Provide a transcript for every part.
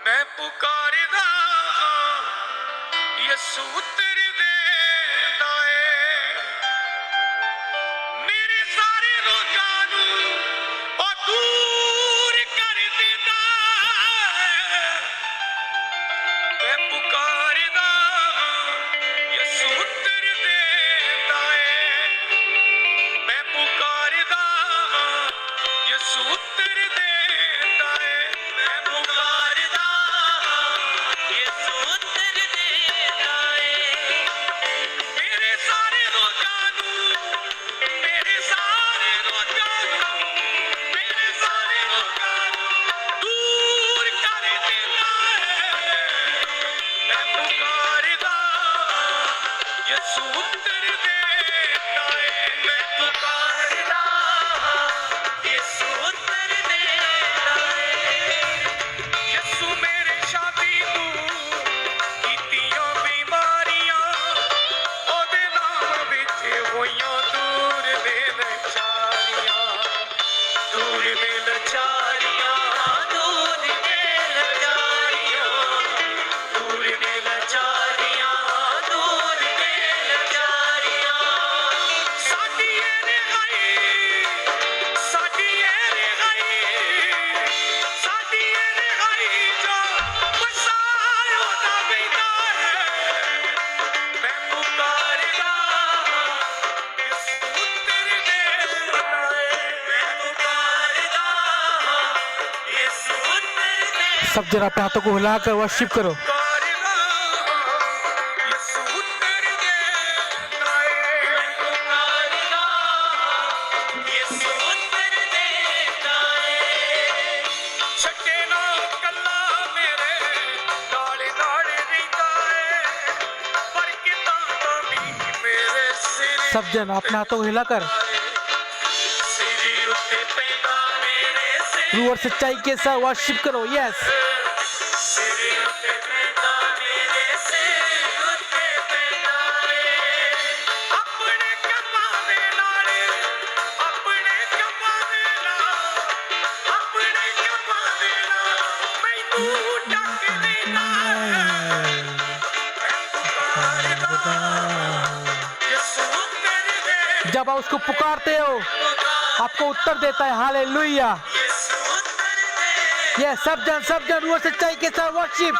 मैं पुकारदा यसू उत्तर देंदा है मेरे सारे रोगां नूं ओ दूर कर देंदा है मैं पुकारदा यसू उत्तर देंदा है मैं पुकारदा यसू उत्तर देंदा है मैं पुकारदा यसू उत्तर देंदा है मेरे सारे रोगां नूं मेरे सारे रोगां नूं दूर कर देंदा है मैं पुकारदा यसू उत्तर देंदा है मैं पुकारदा यसू उत्तर देंदा है यसू मेरे शादी तू कीतियां बीमारियां ओदे नाम विच होइयां दूर ने लचारियां दूर ने लचारियां दूर ने लचारियां दूर ने लचारियां दूर ने लचारियां साडी ए रिहाई साडी ए रिहाई साडी ए रिहाई जो बसायो दा बेदा है मैं पुकारदा यसू उत्तर देंदा है मैं पुकारदा यसू उत्तर देंदा सब जरा अपने हाथों को हिलाकर वर्शिप करो। पुकारदा यसू उत्तर देंदा है मैं पुकारदा यसू उत्तर देंदा है छड्डे ना कल्ला मेरे नाल नाल रहिंदा है पर कितां दा भी मेरे सिर सब जन अपने हाथों को हिलाकर सिर उत्ते पैंदा मेरे सिर रूह और सच्चाई के साथ वर्शिप करो। यस सिर उत्ते पैंदा मेरे सिर उत्ते पैंदा अपने कमां दे नाल अपने कमां दे नाल मैनू ढक देंदा मैं पुकारदा यसू उत्तर दे जब आप उसको पुकारते हो आपको उत्तर देता है। हालेलुया। यसू उत्तर दे ये सब जन रूह और सच्चाई के साथ वर्शिप।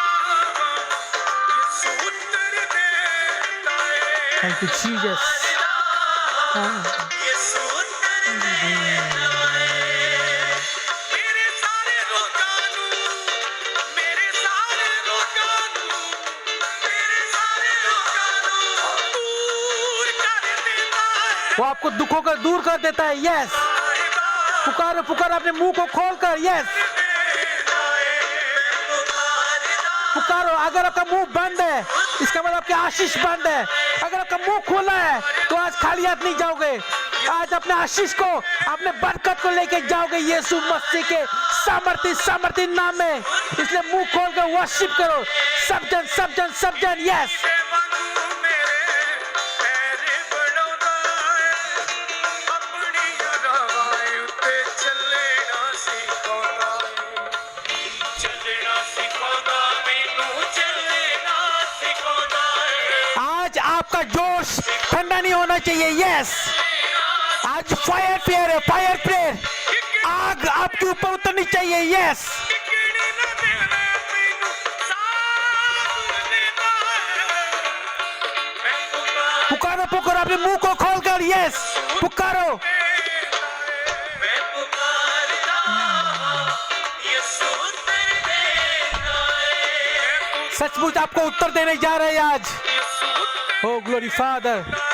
यसू उत्तर देंदा है थैंक यू जीसस। यसू उत्तर देंदा है मेरे सारे रोगां नूं मेरे सारे रोगां नूं मेरे सारे रोगां नूं दूर कर देंदा है वो आपको दुखों को दूर कर देता है। यस पुकारो पुकारो अपने मुंह को खोलकर। यस पुकारो। अगर आपका मुंह बंद है इसका मतलब आपकी आशीष बंद है। अगर आपका मुंह खोला है तो आज खाली हाथ नहीं जाओगे। आज अपने आशीष को अपने बरकत को लेके जाओगे यीशु मसीह के सामर्थ्य नाम में। इसलिए मुंह खोलकर वर्शिप करो। सब जन यस आज आपका जोश ठंडा नहीं होना चाहिए। यस आज फायर प्रेयर आग आपके ऊपर उतरनी चाहिए। यस पुकारो पुकारो अपने मुंह को खोलकर। यस पुकारो। सचमुच आपको उत्तर देने जा रहे हैं आज। ओ ग्लोरी फादर।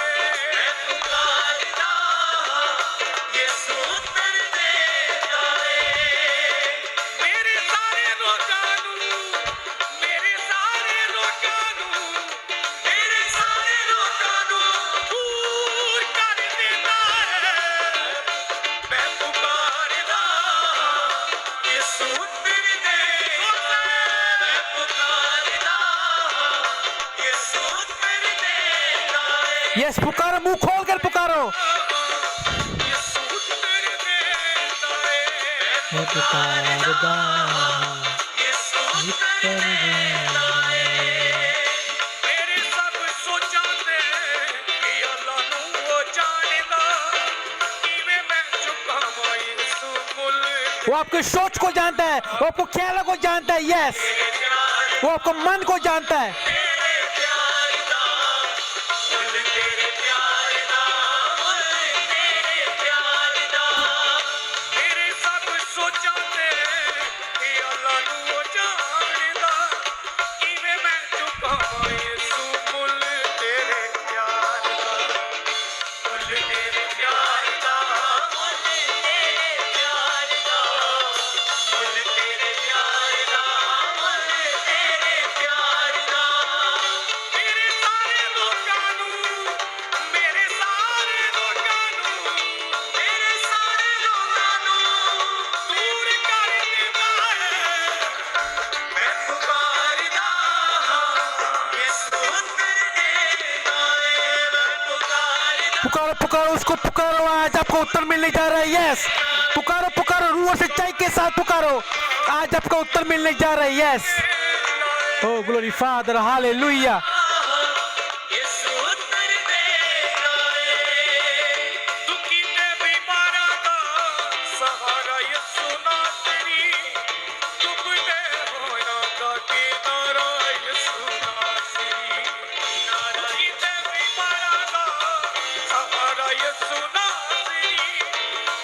यस पुकारो। मुंह खोलकर पुकारो। पुकारदा आपके सोच को जानता है, वो आपको ख्यालों को जानता है। यस, वो आपको मन को जानता है। मेरे सब सोचां ते अल्लाह नू वो जानदा किवें मैं चुकावां यीशु मुल तेरे प्यार दा मुल तेरे प्यार दा मुल तेरे प्यार दा मुल तेरे प्यार दा मुल तेरे प्यार दा मेरे सारे लोकां नू मेरे सारे लोकां नू मेरे सारे लोकां नू दूर कर देंदा है मैं पुकारदा यीशु तेरे देना है मैं पुकारदा पुकारो पुकारो उसको, पुकारो, आज आपको उत्तर मिलने जा रहा है। यस, पुकारो पुकारो, रूह और सच्चाई के साथ पुकारो, आज आपका उत्तर मिलने जा रहा है। यस, ओ ग्लोरी फादर, हालेलुया। यीशु तेरे देना है दुखी ते बीमारां दा सहारा यीशु नासरी डुबदे होयां दा किनारा यीशु नासरी दुखी ते बीमारां दा सहारा यीशु नासरी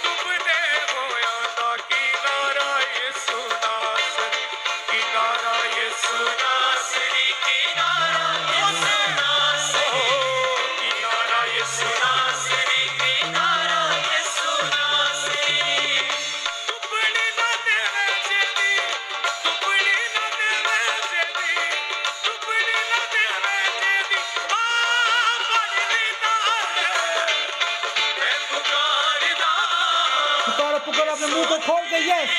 डुबदे होयां दा किनारा यीशु नासरी किनारा यीशु नासरी किनारा यीशु नासरी किनारा यीशु नासरी किनारा यीशु नासरी दुबड़ी ना देवे जेदी दुबड़ी ना देवे जेदी दुबड़ी ना देवे जेदी आ बड़ी रीता है मैं पुकारदा पुकारो पुकारो, अपने मुंह को खोल के। यस,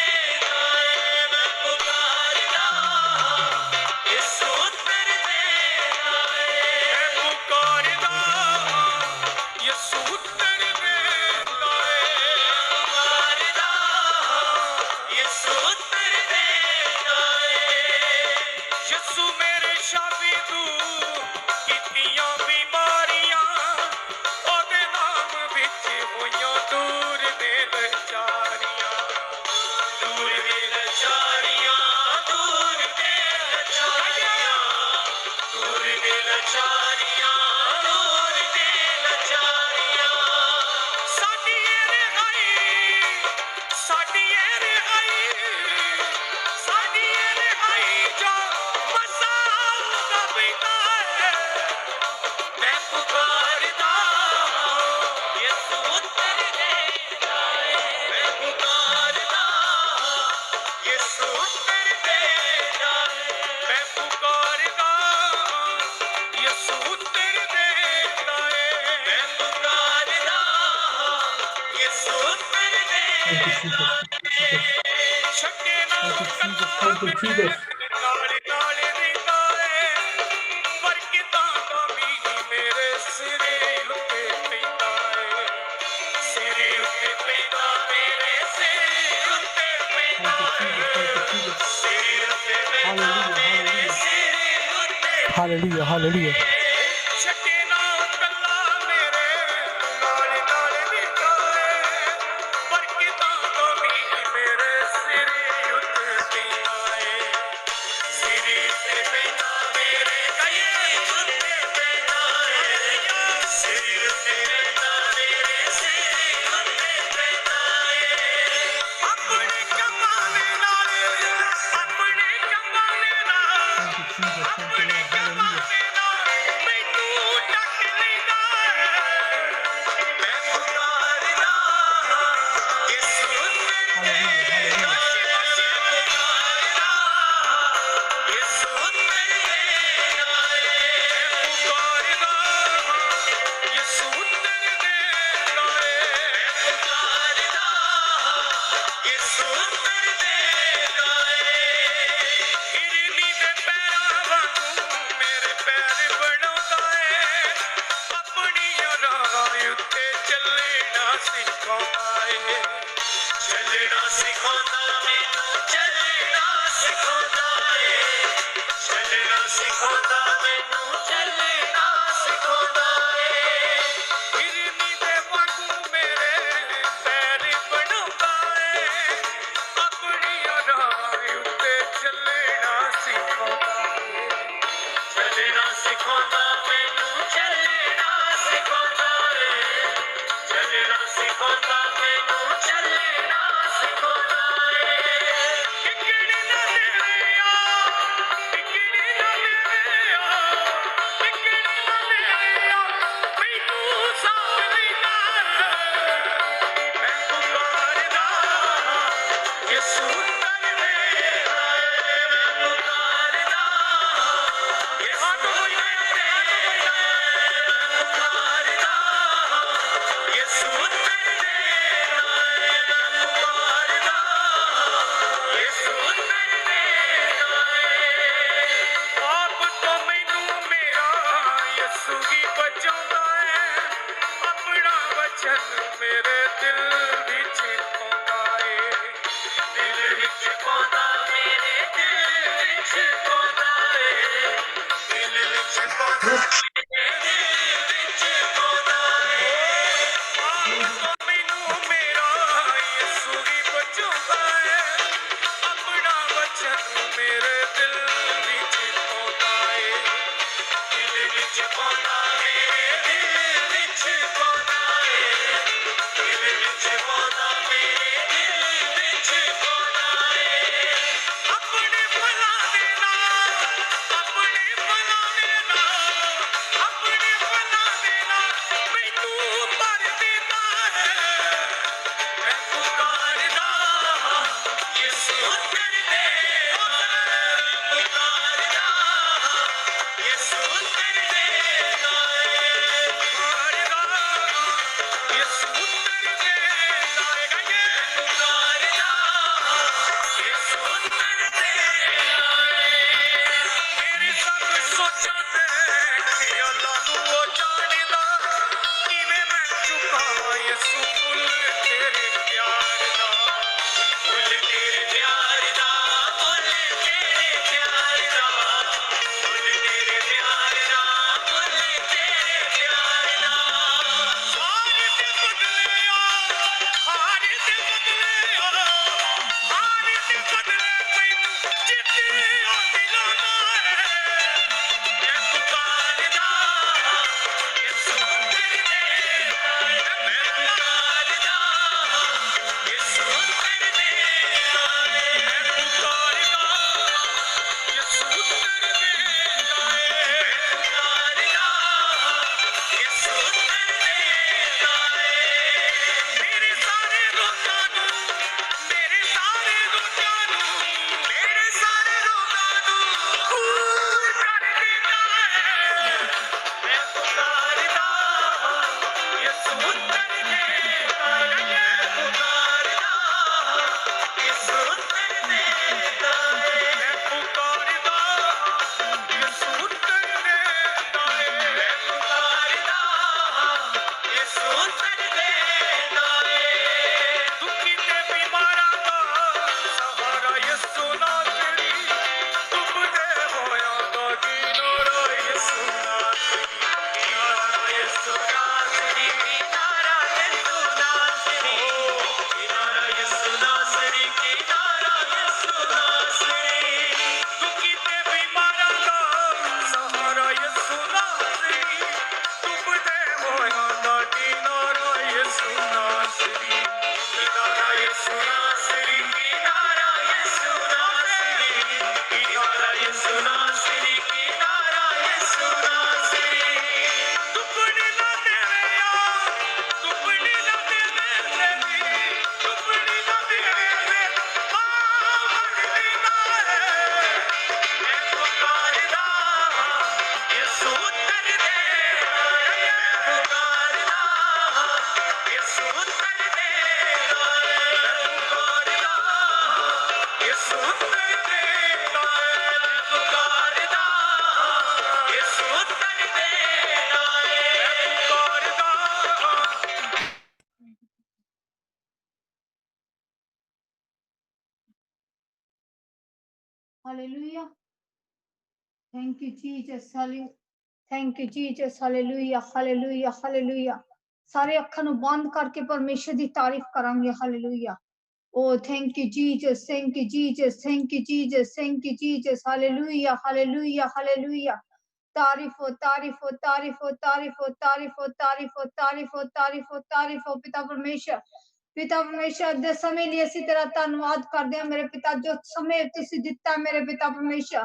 मैं पुकारदा यीशु तेरे देना है मैं पुकारदा यीशु तेरे देना है पुकारदा यीशु तेरे देना है यीशु मेरे शाफी तू कितनियां बीमारियां ओदे नाम विच होइयां दूर दे लचारियां दूर दे लचारियां दूर दे लचारियां दूर दे लचारियां दूर दे लचारियां साडी ए रिहाई साडी ए रिहाई साडी ए रिहाई जो मसाल दा बिना है मैं पुकारदा यीशु तेरे देना है मैं पुकारदा यीशु तेरे देना है मैं पुकारदा यीशु तेरे देना है मैं पुकारदा यीशु तेरे देना है छके ना नाले नाले रीता है पर कितां दा मींह मेरे सिरे उत्ते पैंदा है सिरे उत्ते पैंदा मेरे सिर उत्ते पैंदा है सिर उत्ते पैंदा मेरे सिर उत्ते हालेलुया हालेलुया। छके ना कल्ला मेरे नाले नाले रीता है पर कितां दा मींह मेरे सिरे उत्ते पैंदा है सिरे उत्ते पैंदा मेरे गए उत्ते पैंदा है सिरे उत्ते पैंदा मेरे सिरे उत्ते पैंदा है अपने कमाने नाल अपने कमाने नाल अपने कमाने नाल ਮੈਨੂੰ ਮੇਰਾ ਯਿਸੂ ਹੀ ਬਚਾਉਂਦਾ ਹੈ ਆਪਣਾ ਵਚਨ ਮੇਰੇ ਦਿਲ ਵਿੱਚ ਪਾਉਂਦਾ ਏ ਦਿਲ ਵਿੱਚ ਪਾਉਂਦਾ ਮੇਰੇ ਦਿਲ ਵਿੱਚ ਪਾਉਂਦਾ ਏ ਦਿਲ ਵਿੱਚ ਪਾਉਂਦਾ ਮੇਰੇ ਦਿਲ ਵਿੱਚ ਪਾਉਂਦਾ ਏ ਆਪਣੇ ਫਲਾਂ ਦੇ ਨਾਲ ਆਪਣੇ ਫਲਾਂ ਦੇ ਨਾਲ ਆਪਣੇ ਫਲਾਂ ਦੇ ਨਾਲ ਮੈਨੂੰ ਭਰ ਦਿੰਦਾ ਹੈ ਮੈਂ ਪੁਕਾਰਦਾ ਯਿਸੂ ਉੱਤਰ ਦੇ ਪੁਕਾਰਦਾ ਯਿਸੂ ਉੱਤਰ ਦੇਗਾ ਪੁਕਾਰਦਾ ਯਿਸੂ ਉੱਤਰ ਦੇਗਾ ਪੁਕਾਰਦਾ ਯਿਸੂ ਉੱਤਰ ਦੇਗਾ ਮੇਰੇ ਸਭ ਸੋਚਾਂ ਤੇ ਖਿਆਲਾਂ ਨੂੰ ਉਹ ਜਾਣਦਾ ਕਿਵੇਂ ਮੈਂ ਚੁਕਾਵਾਂ ਯਿਸੂ ਮੁੱਲ ਤੇਰੇ ਪਿਆਰ ਦਾ ਮੁੱਲ ਤੇਰੇ ਪਿਆਰ ਦਾ ਮੁੱਲ ਤੇਰੇ ਪਿਆਰ ਦਾ ਮੁੱਲ ਤੇਰੇ ਪਿਆਰ ਦਾ ਮੁੱਲ ਤੇਰੇ ਪਿਆਰ ਦਾ ਹਾਰ ਦੇ ਬਦਲੇ ਹਾਰ ਦੇ ਬਦਲੇ ਹਾਰ ਦੇ ਬਦਲੇ ਮੈਨੂੰ ਜਿੱਤੇ ਆ ਦਿਲਾਨਾ ਹੈ ਮੈਂ ਪੁਕਾਰਦਾ ਯਿਸੂ ਉੱਤਰ ਦੇ ਮੈਂ ਪੁਕਾਰਦਾ ਯਿਸੂ ਉੱਤਰ ਦੇ ਮੈਂ ਪੁਕਾਰਦਾ ਯਿਸੂ ਉੱਤਰ ਦੇ ਮੈਂ ਪੁਕਾਰਦਾ ਯਿਸੂ ਉੱਤਰ ਦੇਗਾ ਮੇਰੇ ਸਾਰੇ ਰੋਗਾਂ ਨੂੰ ਮੇਰੇ ਸਾਰੇ ਰੋਗਾਂ ਨੂੰ ਮੇਰੇ ਸਾਰੇ ਰੋਗਾਂ ਨੂੰ ਦੂਰ ਕਰ ਦਿੰਦਾ ਹੈ ਮੈਂ ਪੁਕਾਰਦਾ ਯਿਸੂ ਉੱਤਰ ਦੇਗਾ ਮੈਂ ਪੁਕਾਰਦਾ ਯਿਸੂ ਉੱਤਰ ਦੇਗਾ ਮੈਂ ਪੁਕਾਰਦਾ ਯਿਸੂ ਉੱਤਰ ਦੇਗਾ ਮੈਂ ਪੁਕਾਰਦਾ ਯਿਸੂ ਉੱਤਰ ਦੇਗਾ ਦੁਖੀ ਤੇ ਬਿਮਾਰਾਂ ਦਾ ਸਹਾਰਾ ਯਿਸੂ ਨਾਸਰੀ ਡੁੱਬਦੇ ਹੋਇਆਂ ਦਾ ਕਿਨਾਰਾ ਯਿਸੂ ਨਾਸਰੀ ਕਿਨਾਰਾ ਯਿਸੂ ਨਾਸਰੀ ਕਿਨਾਰਾ ਯਿਸੂ ਨਾਸਰੀ ਕਿਨਾਰਾ ਯਿਸੂ ਨਾਸਰੀ ਕਿਨਾਰਾ ਯਿਸੂ ਨਾਸਰੀ ਦੁਖੀ ਤੇ ਬਿਮਾਰਾਂ ਦਾ ਸਹਾਰਾ ਯਿਸੂ ਨਾਸਰੀ ਡੁੱਬਦੇ ਹੋਇਆਂ ਦਾ ਕਿਨਾਰਾ ਯਿਸੂ ਨਾਸਰੀ ਕਿਨਾਰਾ ਯਿਸੂ ਨਾਸਰੀ ਕਿਨਾਰਾ ਯਿਸੂ ਨਾਸਰੀ ਕਿਨਾਰਾ ਯਿਸੂ ਨਾਸਰੀ ਕਿਨਾਰਾ ਯਿਸੂ ਨਾਸਰੀ ਦੁੱਪਣੀ ਨਾ ਦੇਵੇ ਦੁੱਪਣੀ ਨਾ ਦੇਵੇ ਤੇਰੀ ਦੁੱਪਣੀ ਨਾ ਦੇਵੇ ਮਾਰ ਦੇਣਾ ਹੈ ਮੈਂ ਪੁਕਾਰਦਾ ਯਿਸੂ ਉੱਤਰ ਦੇਗਾ ਮੈਂ ਪੁਕਾਰਦਾ ਯਿਸੂ ਉੱਤਰ ਦੇਗਾ ਮੈਂ ਪੁਕਾਰਦਾ ਯਿਸੂ ਉੱਤਰ ਦੇਗਾ ਮੈਂ ਪੁਕਾਰਦਾ ਯਿਸੂ ਉੱਤਰ ਦੇਗਾ ਮੈਂ ਪੁਕਾਰਦਾ Hallelujah. Thank you, Jesus. Thank you, Jesus. Hallelujah. Hallelujah. Hallelujah. ਸਾਰੇ ਅੱਖਾਂ ਨੂੰ ਬੰਦ ਕਰਕੇ ਪਰਮੇਸ਼ਰ ਦੀ ਤਾਰੀਫ ਕਰਾਂਗੇ। Hallelujah. Oh, thank you, Jesus. Thank you, Jesus. Thank you, Jesus. Thank you, Jesus. Hallelujah. Hallelujah. Hallelujah. तारीफ हो, तारीफ हो, तारीफ हो, तारीफ हो, तारीफ हो, तारीफ हो, तारीफ हो, तारीफ हो, तारीफ हो। पिता परमेश्वर ਦੇ ਸਮੇਂ ਲਈ ਅਸੀਂ ਤੇਰਾ ਧੰਨਵਾਦ ਕਰਦੇ ਹਾਂ ਮੇਰੇ ਪਿਤਾ, ਜੋ ਸਮੇਂ ਤੁਸੀਂ ਦਿੱਤਾ ਮੇਰੇ ਪਿਤਾ ਪਰਮੇਸ਼ਰ।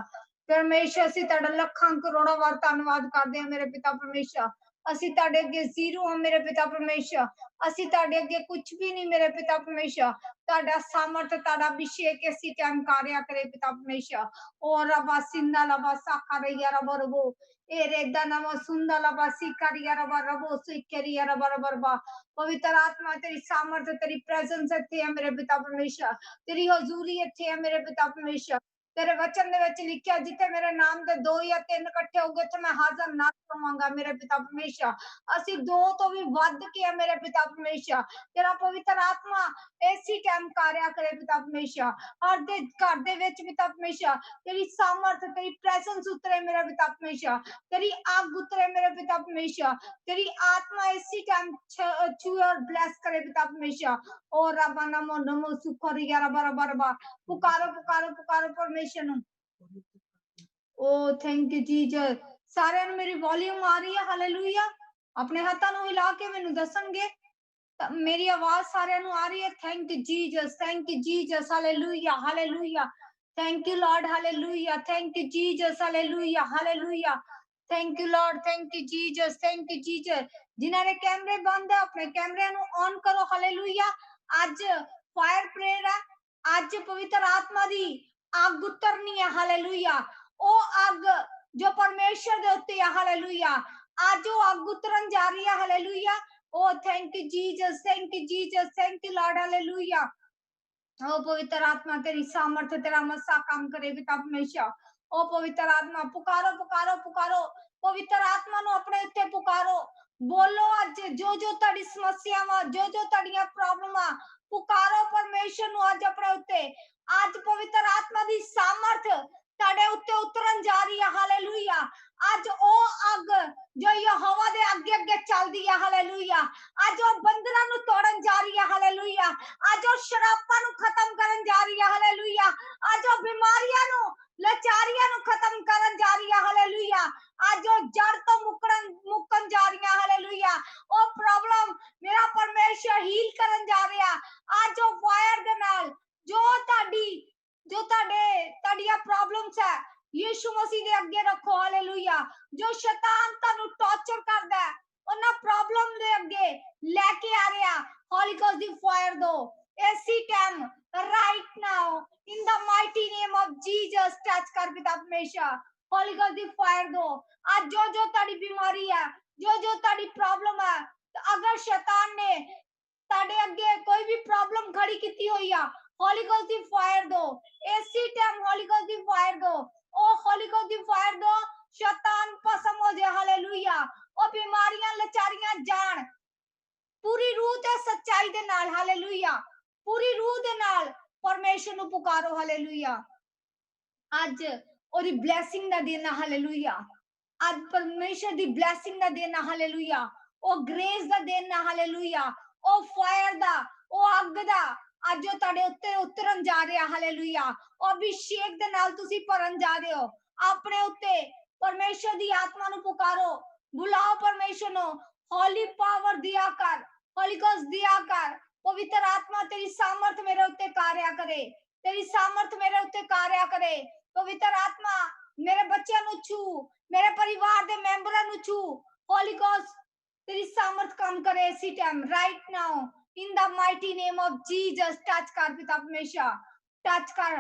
ਪਰਮੇਸ਼ਰ ਅਸੀਂ ਤੁਹਾਡਾ ਲੱਖਾਂ ਕਰੋੜਾਂ ਵਾਰ ਧੰਨਵਾਦ ਕਰਦੇ ਹਾਂ ਮੇਰੇ ਪਿਤਾ ਪਰਮੇਸ਼ਰ। ਅਸੀਂ ਤੁਹਾਡੇ ਅੱਗੇ ਜ਼ੀਰੋ ਹਾਂ ਮੇਰੇ ਪਿਤਾ ਪਰਮੇਸ਼ਰ। ਅਸੀਂ ਤੁਹਾਡੇ ਅੱਗੇ ਕੁਝ ਵੀ ਨਹੀਂ ਮੇਰੇ ਪਿਤਾ ਪਰਮੇਸ਼ਰ। ਤੁਹਾਡਾ ਸਾਮਰਥ, ਤੁਹਾਡਾ ਅਭਿਸ਼ੇਕ ਅਸੀਂ ਕਾਇਮ ਕਰਿਆ ਕਰੇ ਪਿਤਾ ਪਰਮੇਸ਼ਰ। ਓ ਰਬਾ ਸਿੰਦਾ ਲਬਾ ਸਾਕਾ Raiya ਰਬਾ ਰਬੋ ere danama sundala basi kariya raba rabo sikeriya raba raba raba। पवित्र आत्मा तेरी सामर्थ्य, तेरी प्रेजेंस ਇੱਥੇ ਹੈ ਮੇਰੇ ਪਿਤਾ ਪਰਮੇਸ਼ਰ। तेरी हजूरी ਇੱਥੇ ਹੈ ਮੇਰੇ पिता परमेश्वर। तेरे वचन दे विच लिखिया जिथे मेरे नाम दे 2 या 3 इकट्ठे होगे तो मैं हाजिर ना होवांगा मेरे पिता परमेश्वर। ਅਸੀਂ 2 ਤੋਂ ਵੀ ਵੱਧ ਕੇ ਆ ਮੇਰੇ ਪਿता परमेश्वर। तेरा पवित्र आत्मा ऐसी टाइम कार्य करे पिता परमेश्वर। हर दे घर दे विच पिता परमेश्वर तेरी सामर्थ तेरी प्रेजेंस उतरे मेरे पिता परमेश्वर। तेरी आग उतरे मेरे पिता परमेश्वर। तेरी आत्मा ऐसी टाइम छुए और ब्लेस करे पिता परमेश्वर। और रबा नमो नमो सुखरी रबा रबा रबा पुकारो पुकारो पुकारो परमेश्वर नु। ओ थैंक यू जीसस। सारे नु मेरी वॉल्यूम आ रही है हालेलुया। अपने हाथों नु हिला के मैनू दसणगे मेरी आवाज सारे नु आ रही है। Thank you Jesus hallelujah hallelujah. Thank you Lord hallelujah. Thank you Jesus hallelujah hallelujah. Thank you Lord thank you Jesus. जिन्होंने कैमरे बंद है अपने कैमरे नु ऑन करो हालेलुया। आज फायर प्रेयर है। आज पवित्र आत्मा दी आग उतरनी है हालेलुया। ओ आग जो परमेश्वर दे उत्ते है हालेलुया। आज वो आग उतरन जा रही है hallelujah. O thank you Jesus thank you Lord hallelujah. ओ पवित्र आत्मा तेरी सामर्थ तेरा मसा काम करे पिता परमेश्वर। ओ पवित्र आत्मा पुकारो पुकारो पुकारो पवित्र आत्मा नु अपने उत्ते पुकारो। बोलो आज जो जो ताड़ी समस्यावां जो जो ताड़ियां प्रॉब्लमां पुकारो परमेश्वर नु आज अपने उत्ते। आज पवित्र आत्मा दी सामर्थ ताड़े उत्ते उतरन जा रही है हालेलुया। आज ओ अग जो यहोवा दे अगे अगे चलदी है हालेलुया। आज ओ बंधनां नु तोड़न जा रही है हालेलुया। आज ओ शरापां नु खत्म करन जा रही है हालेलुया। आज ओ बीमारियां नु लाचारियां नु खत्म करन जा रही है हालेलुया। आज ओ जड़ तो मुकन जा रही है हालेलुया। ओ प्रॉब्लम मेरा परमेश्वर हील करन जा रहा। आज ओ फायर दे नाल जो ताड़ियां प्रॉब्लम्स है यीशु मसीह दे अगे रखो हालेलुया। जो शैतान तानू टॉर्चर करदा है उन्हां प्रॉब्लम दे अगे लेके आ रहा होली गोस्ट दी फायर दो ऐसी time right now in the mighty name of Jesus touch कर पिता परमेश्वर। होली गोस्ट दी फायर दो। आज जो जो ताड़ी बीमारी है जो जो ताड़ी प्रॉब्लम है अगर शैतान ने ताड़े अगे कोई भी प्रॉब्लम खड़ी की हुई है होली गोस्ट दी फायर दो। ऐसी टाइम होली गोस्ट दी फायर दो। ओ होली गोस्ट दी फायर दो शैतान भस्म हो जाए हालेलुया। ओ बीमारियां लाचारियां जान पूरी रूह ते सच्चाई दे नाल हालेलुया। पूरी रूह दे नाल परमेश्वर नु पुकारो हालेलुया। आज ओदी ब्लेसिंग दा दिन हालेलुया। आज परमेश्वर दी ब्लेसिंग दा दिन हालेलुया। ओ ग्रेस दा दिन हालेलुया। ओ फायर दा ओ अग दा आज जो ताड़े उत्ते उतरन जा रहा हालेलुया। ओ अभिषेक दे नाल तुसी भरन जा रहे हो अपने उत्ते। परमेश्वर दी आत्मा नु पुकारो बुलाओ परमेश्वर नु। होली पावर दिया कर होली गोस्ट दिया कर। पवित्र आत्मा तेरी सामर्थ मेरे उत्ते कार्य करे। तेरी सामर्थ मेरे उत्ते कार्य करे। पवित्र आत्मा मेरे बच्चों नु छू मेरे परिवार दे मेंबरां नु छू। होली गोस्ट तेरी सामर्थ काम करे इसी time right now in the mighty name of Jesus touch कर पिता परमेश्वर। टच कर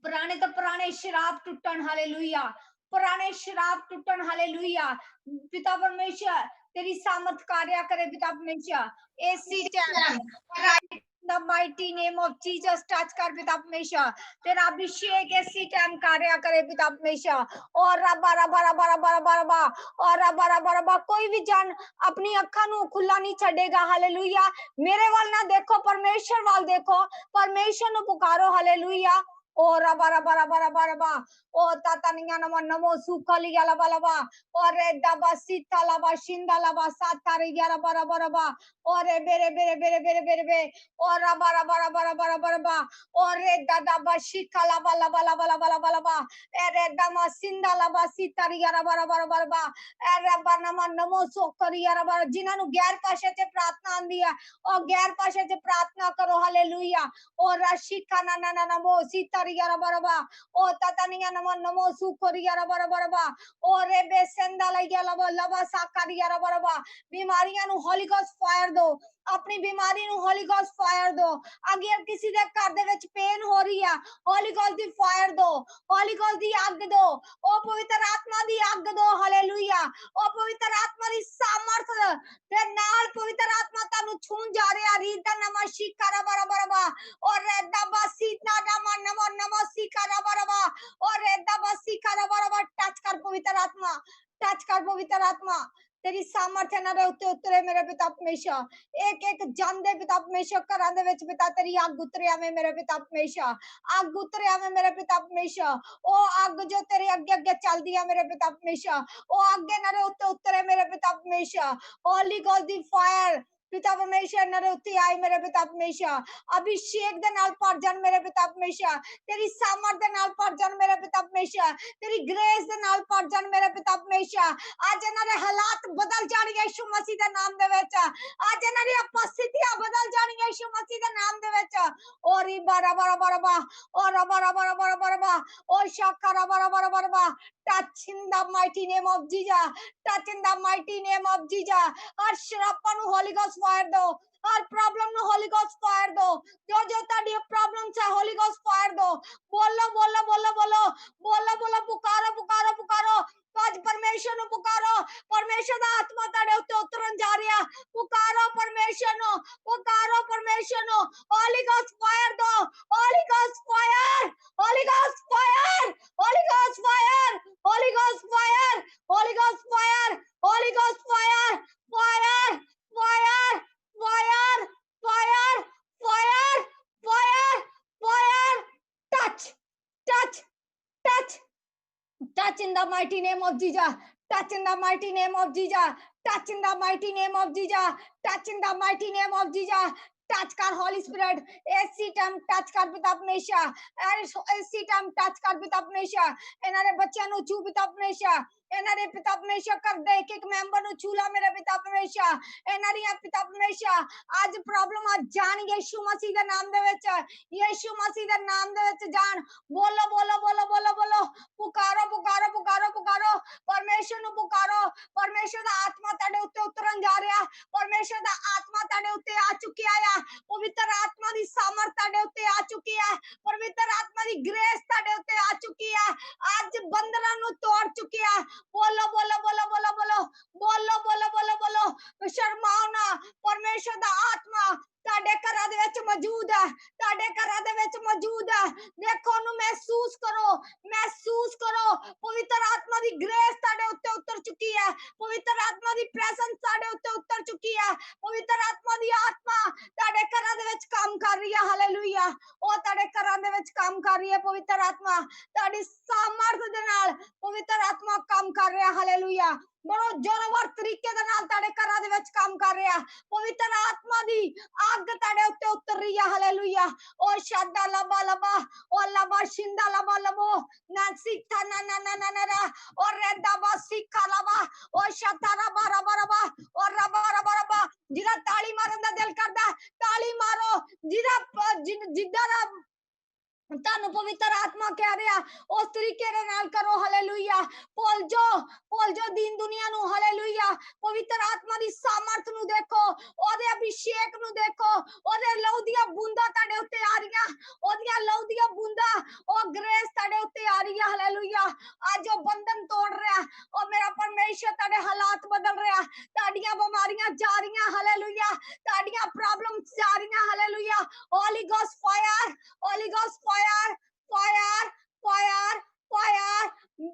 पुराने तो पुराने शराब टूटन हालेलुया। पुराने शराब टूटन हालेलुया। पिता परमेश्वर तेरी सामर्थ कार्य करे पिता परमेश्वर ऐसी time right the mighty name of Jesus touch कर पिता परमेश्वर। तेरा अभिषेक ऐसी टाइम कार्य करे पिता परमेश्वर। और रबा रबा रबा रबा रबा रबा और रबा रबा रबा कोई भी जन अपनी अखां नु खुला नहीं छड़ेगा हालेलुया। मेरे वाल ना देखो परमेश्वर वाल देखो। परमेश्वर नु पुकारो हालेलुया। ओ रबा रबा रबा रबा रबा ओ तातानिया नमो नमो सुखलिया लबा लबा और दबा सीता लबा शिंदा लबा सातारिया रबा रबा रबा और बेरे बेरे बेरे बेरे बेरे बे और रबा रबा रबा रबा रबा रबा और दादा बशिका लबा लबा लबा लबा लबा लबा रे दमा सिंदा लबा सीतारिया रबा रबा रबा रबा रबा नमो नमो सुखलिया रबा। जिन्हां नु गैर भाषा च प्रार्थना आंदी है और गैर भाषा च प्रार्थना करो हालेलुया। और राशिका ना ना ना नमो Sita Yarabara, O Tatania Namo Sukori Yarabara, O Rebe Senda Lava Sakari Yarabaraba, Bimarian Holy Ghost fire though. ਆਪਣੀ ਬਿਮਾਰੀ ਨੂੰ ਹੋਲੀ ਗੋਸਟ ਫਾਇਰ ਦੋ। ਅਗਰ ਕਿਸੇ ਦੇ ਘਰ ਦੇ ਵਿੱਚ ਪੇਨ ਹੋ ਰਹੀ ਆ, ਹੋਲੀ ਗੋਸਟ ਦੀ ਫਾਇਰ ਦੋ, ਹੋਲੀ ਗੋਸਟ ਦੀ ਅੱਗ ਦੋ, ਉਹ ਪਵਿੱਤਰ ਆਤਮਾ ਦੀ ਅੱਗ ਦੋ। ਹਾਲੇਲੂਇਆ। ਉਹ ਪਵਿੱਤਰ ਆਤਮਾ ਦੀ ਸਾਮਰਥ ਦੇ ਨਾਲ ਪਵਿੱਤਰ ਆਤਮਾ ਤੁਹਾਨੂੰ ਛੂਣ ਜਾ ਰਿਹਾ। ਰੀਦਾ ਨਮਸ਼ੀ ਕਰਾ ਬਰਾ ਬਰਾ ਔਰ ਰੇਦਾ ਬਾਸੀ ਨਾ ਨਮਾ ਨਮੋ ਨਮਸੀ ਕਰਾ ਬਰਾ ਔਰ ਰੇਦਾ ਬਾਸੀ ਕਰਾ ਬਰਾ। ਟੱਚ ਕਰ ਪਵਿੱਤਰ ਆਤਮਾ, टच कर पवित्र आत्मा। तेरी सामर्थ्य ना उत्ते उतरे मेरे पिता परमेश्वर। एक एक जन दे पिता परमेश्वर घरां दे विच पिता तेरी अग उतरे आवे मेरे पिता परमेश्वर। अग उतरे आवे मेरे पिता परमेश्वर। ओ अग जो तेरे अगे अगे चलदी है मेरे पिता परमेश्वर, ओ अगे ना उत्ते उतरे मेरे पिता परमेश्वर। होली गोस्ट दी फायर पिता परमेश्वर नरे उत्ते आए मेरे पिता परमेश्वर। अभिषेक दे नाल भर जान मेरे पिता परमेश्वर। तेरी सामर्थ दे नाल भर जान मेरे पिता परमेश्वर। तेरी ग्रेस दे नाल भर जान मेरे पिता परमेश्वर। आज इन्हां दे हालात बदल जाणगे यीशु मसीह दे नाम दे विच। आज इन्हां दी परिस्थितियां बदल जाणगे यीशु मसीह दे नाम दे विच। ओरी बारा बारा बारा बा और बारा बारा बारा बारा बा ओ शाकरा बारा बारा बारा बा। Touch in the mighty name of Jesus. Touch in the mighty name of Jesus. हर शराबा नु होली गोस्ट फायर दो, हर प्रॉब्लम नु होली गोस्ट फायर दो। जो जो ताड़ी प्रॉब्लम्स है होली गोस्ट फायर दो। बोलो बोलो बोलो बोलो बोलो बोलो पुकारो पुकारो पुकारो। आज परमेश्वर नु पुकारो। परमेश्वर दा आत्मा ताड़े उत्ते उतरन जा रिया। पुकारो परमेश्वर नु, पुकारो परमेश्वर नु। होली गोस्ट फायर दो, Holi ghost fire, Holi ghost fire, Holi ghost fire, Holi ghost fire, Holi ghost fire, Holi ghost fire, fire fire fire fire fire fire fire. Touch touch touch touch in the mighty name of Jesus. Touch in the mighty name of Jesus. Touch in the mighty name of Jesus. Touch in the mighty name of Jesus. Touch कर Holy Spirit. एसी time touch कर पिता परमेश्वर। AC time touch कर पिता परमेश्वर। इन्हां दे बच्चों नु छू पिता परमेश्वर। इन्हां दे पिता परमेश्वर कर दे एक एक मेंबर नु छू ला मेरे पिता परमेश्वर। इन्हां दी पिता परमेश्वर आज प्रॉब्लम आज जान यीशु मसीह दे नाम दे विच, यीशु मसीह दे नाम दे विच जान। बोलो बोलो बोलो बोलो बोलो पुकारो पुकारो पुकारो पुकारो। परमेश्वर नु पुकारो। परमेश्वर दा आत्मा ताड़े उत्ते उतरन जा रिया। परमेश्वर दा आत्मा ताड़े उत्ते आ चुकी है। पवित्र आत्मा दी सामर्थ ताड़े उत्ते आ चुकी है। पवित्र आत्मा दी ग्रेस ताड़े उत्ते आ चुकी है। आज बंधनां नु तोड़ चुकी है। बोलो बोलो बोलो बोलो बोलो बोलो बोलो बोलो बोलो। शर्माओ ना। परमेश्वर दा आत्मा ताड़े घरां दे विच मौजूद है, ताड़े घरां दे विच मौजूद है। देखो नु महसूस करो, महसूस करो। पवित्र आत्मा दी ग्रेस ताड़े उत्ते उतर चुकी है। पवित्र आत्मा दी प्रेजेंस ताड़े उत्ते उतर चुकी है। पवित्र आत्मा दी आत्मा ताड़े घरां दे विच काम कर रही है। हालेलुया। ओ ताड़े घरां दे विच काम कर रही है। पवित्र आत्मा ताड़ी सामर्थ दे नाल पवित्र आत्मा काम कर रहा है। हालेलुया। बड़ो जोरदार तरीके दे नाल ताड़े घरां दे विच काम कर रहा है। पवित्र आत्मा दी आग ताड़े उत्ते उतर रही है। हालेलुया। ओ शादा लबा लबा ओ लबा शिंदा लबा लबो नासी था ना ना ना ना ना और रेदा बासी खालाबा ओ शतारा बारा बारा बा और रबा रबा रबा। जिदा ताली मारन दा दिल करदा ताली मारो। जिदा जिदा तनु पवित्र आत्मा कह रहा उस तरीके दे नाल करो। हालेलुया। भूल जो दीन दुनिया नु। हालेलुया। पवित्र आत्मा दी सामर्थ नु देखो, ओदे अभिषेक नु देखो, ओदे लहू दी बूंदा ताड़े उत्ते आ रही, ओदियां लहू दी बूंदा ओ ग्रेस ताड़े उत्ते आ रही है। हालेलुया। आज ओ बंधन तोड़ रहा ओ मेरा परमेश्वर, ताड़े हालात बदल रहा, ताड़ियां बीमारियां जा रही। हालेलुया। ताड़ियां प्रॉब्लम्स जा रही। Hallelujah. Holi ghost fire, Holi ghost fire, fire fire fire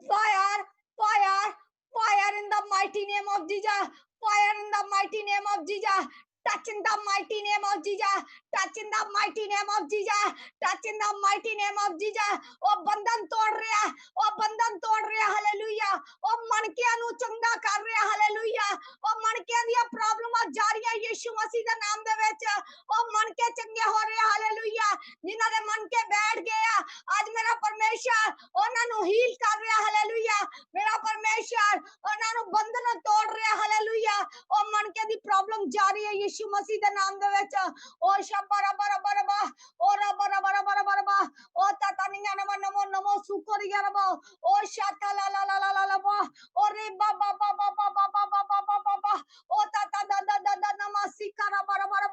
fire fire fire in the mighty name of Jesus. Fire in the mighty name of Jesus. Touch in the mighty name of Jesus. Touch in the mighty name of Jesus. Touch in the mighty name of Jesus. ओ बंधन तोड़ रहा, ओ बंधन तोड़ रहा। Hallelujah. ओ मनकियां नु चंगा कर रहा। हालेलुया। ओ मनकियां दी प्रॉब्लम जा रही है यीशु मसीह दे नाम दे विच। ओ मनके चंगे हो रहे। हालेलुया। जिन्हां दे मनके बैठ गए आज मेरा परमेश्वर उन्हां नु हील कर रहा। हालेलुया। मेरा परमेश्वर उन्हां नु बंधन तोड़ रहा। हालेलुया। ओ मनके दी प्रॉब्लम जा रही है यीशु मसीह दे नाम दे विच। ओ शबरा बरा बरा बा ओ रबरा बरा बरा बरा बा ओ ताता निया नमो नमो नमो सुकोरिया रबो ओ शाता ला ला ला ला ला ला बा ओ रे बा बा बा बा बा बा बा बा बा बा बा ओ ताता दा दा दा दा नमसी करा बरा बरा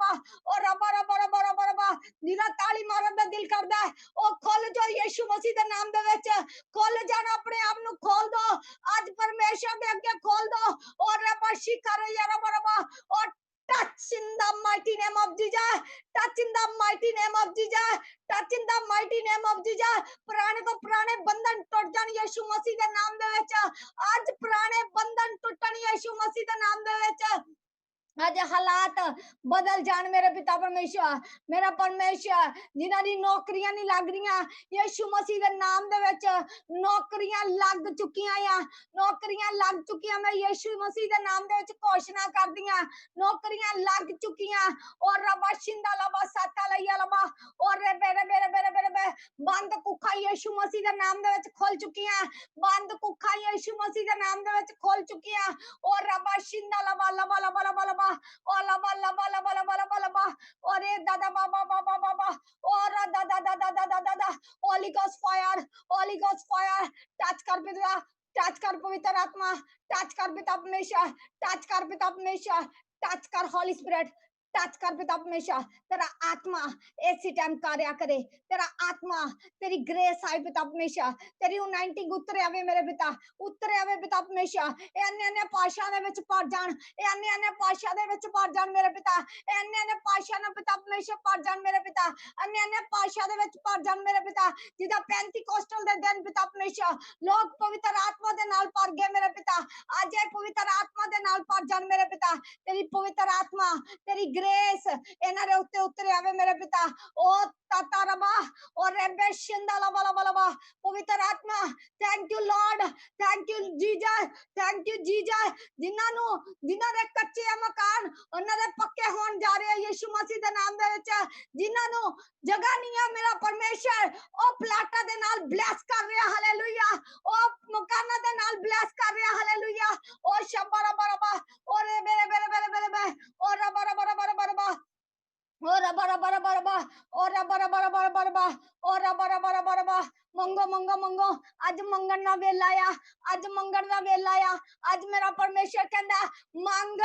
खोल जाना, अपने आप नु खोल दो आज परमेश्वर दे अगे खोल दो और रबा शिकर या रबा रबा और touch in the mighty name of Jesus, touch in the mighty name of Jesus, touch in the mighty name of Jesus। पुराने तो पुराने बंधन टूट जान यीशु मसीह दे नाम दे विच, आज पुराने बंधन टूटन यीशु मसीह दे नाम दे विच। आज हालात बदल जान मेरे पिता परमेश्वर, मेरा परमेश्वर जिन्हां दी नौकरियां नहीं लग रही यीशु मसीह दे नाम दे विच नौकरियां लग चुकियां आ, नौकरियां लग चुकियां, मैं यीशु मसीह दे नाम दे विच घोषणा कर दियां नौकरियां लग चुकियां और रबा शिंदा लबा साता लैया लबा और रे बेरे बेरे बेरे बेरे बे बंद कुखा यीशु मसीह दे नाम दे विच खुल चुकियां, बंद कुखा यीशु मसीह दे नाम दे विच खुल चुकियां और रबा शिंदा लबा लबा लबा लबा लबा और लबा लबा लबा लबा लबा लबा और ए दादा बाबा बाबा बाबा और दादा दादा दादा दादा होली गोस्ट फायर टच कर पिता, टच कर पवित्र आत्मा, टच कर पिता परमेश्वर, टच कर पिता परमेश्वर, टच कर होली स्पिरिट, टच कर पिता परमेश्वर। तेरा आत्मा ऐसी टाइम कार्य करे, तेरा आत्मा तेरी ग्रेस आए पिता परमेश्वर, तेरी अनाइंटिंग उतरे आवे मेरे पिता, उतरे आवे पिता परमेश्वर। ए अन्य अन्य भाषा दे विच भर जान, ए अन्य अन्य भाषा दे विच भर जान मेरे पिता, ए अन्य अन्य भाषा ना पिता परमेश्वर भर जान मेरे पिता, अन्य अन्य भाषा दे विच भर जान मेरे पिता। जिदा पेंटिकोस्टल दे दिन पिता परमेश्वर लोग पवित्र आत्मा दे नाल भर गए मेरे पिता, आज ए पवित्र आत्मा दे नाल भर जान मेरे पिता। तेरी पवित्र आत्मा, तेरी ग्रेस इन्हां दे उत्ते उतरे आवे मेरे पिता। ओ ताता रबा और रेबे शिंदा लबा लबा लबा पवित्र आत्मा, thank you Lord, thank you Jesus, thank you Jesus. जिन्हां दे कच्चे मकान उन्हां दे पक्के होण जा रहे यीशु मसीह दे नाम दे विच, जिन्हां जगह नहीं है मेरा परमेश्वर ओ प्लाटा दे नाल ब्लेस कर रहा, हालेलुया। ओ मकाना दे नाल ब्लेस कर रहा, हालेलुया। ओ शब्बा रबा रबा और बेरे बेरे बेरे बेरे बेरे और रबा रबा रबा रबा रबा और रबा रबा रबा रबा और रबा रबा रबा रबा रबा और रबा रबा रबा रबा मंगो मंगो मंगो आज मंगण दा वेला आ, आज मंगण दा वेला आ। आज मेरा परमेश्वर कहंदा मंग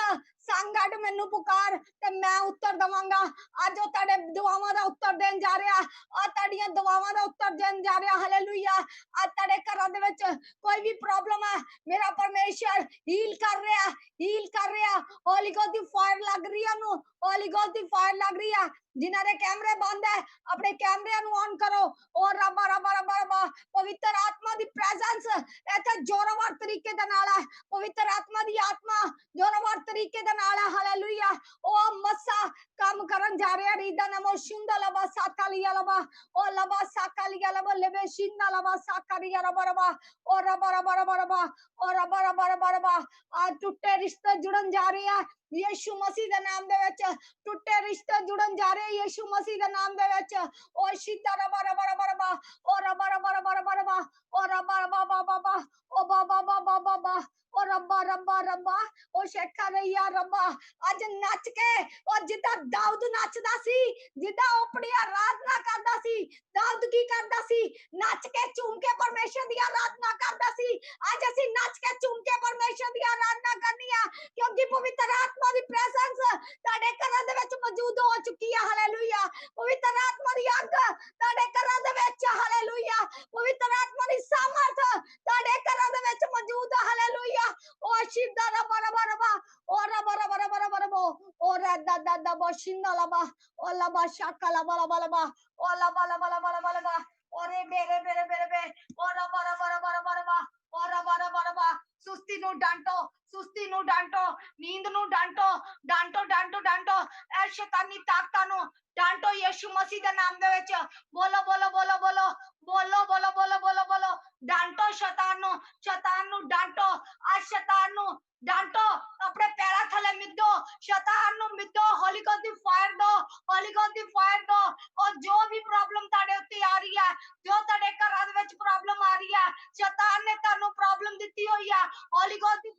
सांगड़ मैनू पुकार ते मैं उत्तर दवांगा। आज ओ तेरे दुआवां दा उत्तर देन जा रहा, आ तेरियां दुआवां दा उत्तर देन जा रहा, हालेलुया। आज तेरे घरां दे विच कोई भी प्रॉब्लम है मेरा परमेश्वर हील कर रहा, हील कर रहा। होली गोस्ट दी फायर लग रही है, होली गोस्ट दी फायर लग रही है। जिन्हां दे कैमरे बंद है अपने कैमरे नु ऑन करो और रबा रबा रबा रबा पवित्र आत्मा दी प्रेजेंस इथे जोरदार तरीके दे नाल है, पवित्र आत्मा दी आत्मा जोरदार तरीके दे नाल है, हालेलुया। ओ मसा काम करन जा रहा रीदा नमो शिंदा लबा साका लिया लबा ओ लबा साका लिया लबा लेबे शिंदा लबा साका लिया रबा रबा और रबा रबा रबा रबा और रबा रबा रबा रबा आज टूटे रिश्ते जुड़न जा रहे हैं यीशु मसीह दे नाम दे विच, टूटे रिश्ते जुड़न जा रहे हैं यीशु मसीह दे नाम दे विच। ओ शिदा रबा रबा रबा रबा और रबा रबा रबा रबा रबा और रबा रबा बाबा बा ओ बाबा बाबा बाबा और रब्बा रब्बा रब्बा ओ शेखा रैया रब्बा आज नच के और जिदा दाऊद नचदा सी, जिदा अपनी आराधना करदा सी, दाऊद की करदा सी नच के झूम के परमेश्वर दी आराधना करदा सी। आज ਅਸੀਂ नच के झूम के परमेश्वर दी आराधना करनी है क्योंकि पवित्र आत्मा दी प्रेजेंस ਤੁਹਾਡੇ ਘਰਾਂ ਦੇ ਵਿੱਚ ਮੌਜੂਦ ਹੋ ਚੁੱਕੀ ਹੈ, ਹਾਲੇਲੂਇਆ। ਪਵਿੱਤਰ ਆਤਮਾ ਦੀ ਅੱਗ ਤੁਹਾਡੇ ਘਰਾਂ ਦੇ ਵਿੱਚ, ਹਾਲੇਲੂਇਆ। ਪਵਿੱਤਰ ਆਤਮਾ ਦੀ ਸਾਮਰਥ ਤੁਹਾਡੇ ਘਰਾਂ ਦੇ ਵਿੱਚ ਮੌਜੂਦ ਹੈ, ਹਾਲੇਲੂਇਆ। ओ शिदा रबा रबा रबा ओ रबा रबा रबा रबा रबा ओ रदा दा दा बा शिंदा लबा ओ लबा शाका लबा लबा लबा ओ लबा लबा लबा लबा लबा और बेरे बेरे बेरे बे ओ रबा रबा रबा रबा रबा ओ रबा रबा रबा सुस्ती नु डांटो, सुस्ती नु डांटो, नींद नु डांटो, डांटो डांटो डांटो ए शैतानी ताकतां नु डांटो यीशु मसीह दे नाम दे विच। बोलो बोलो बोलो बोलो बोलो बोलो बोलो बोलो बोलो डांटो शैतान नु डांटो, आज शैतान नु डांटो, अपने पैरा थले मिदो, शैतान नु मिदो, होली गोस्ट दी फायर दो, होली गोस्ट दी फायर दो। और जो भी प्रॉब्लम ताडे उत्ते आ रही है, जो ताडे घरां दे विच प्रॉब्लम आ रही है, शैतान ने तानू प्रॉब्लम दित्ती होई है, होली गोस्ट दी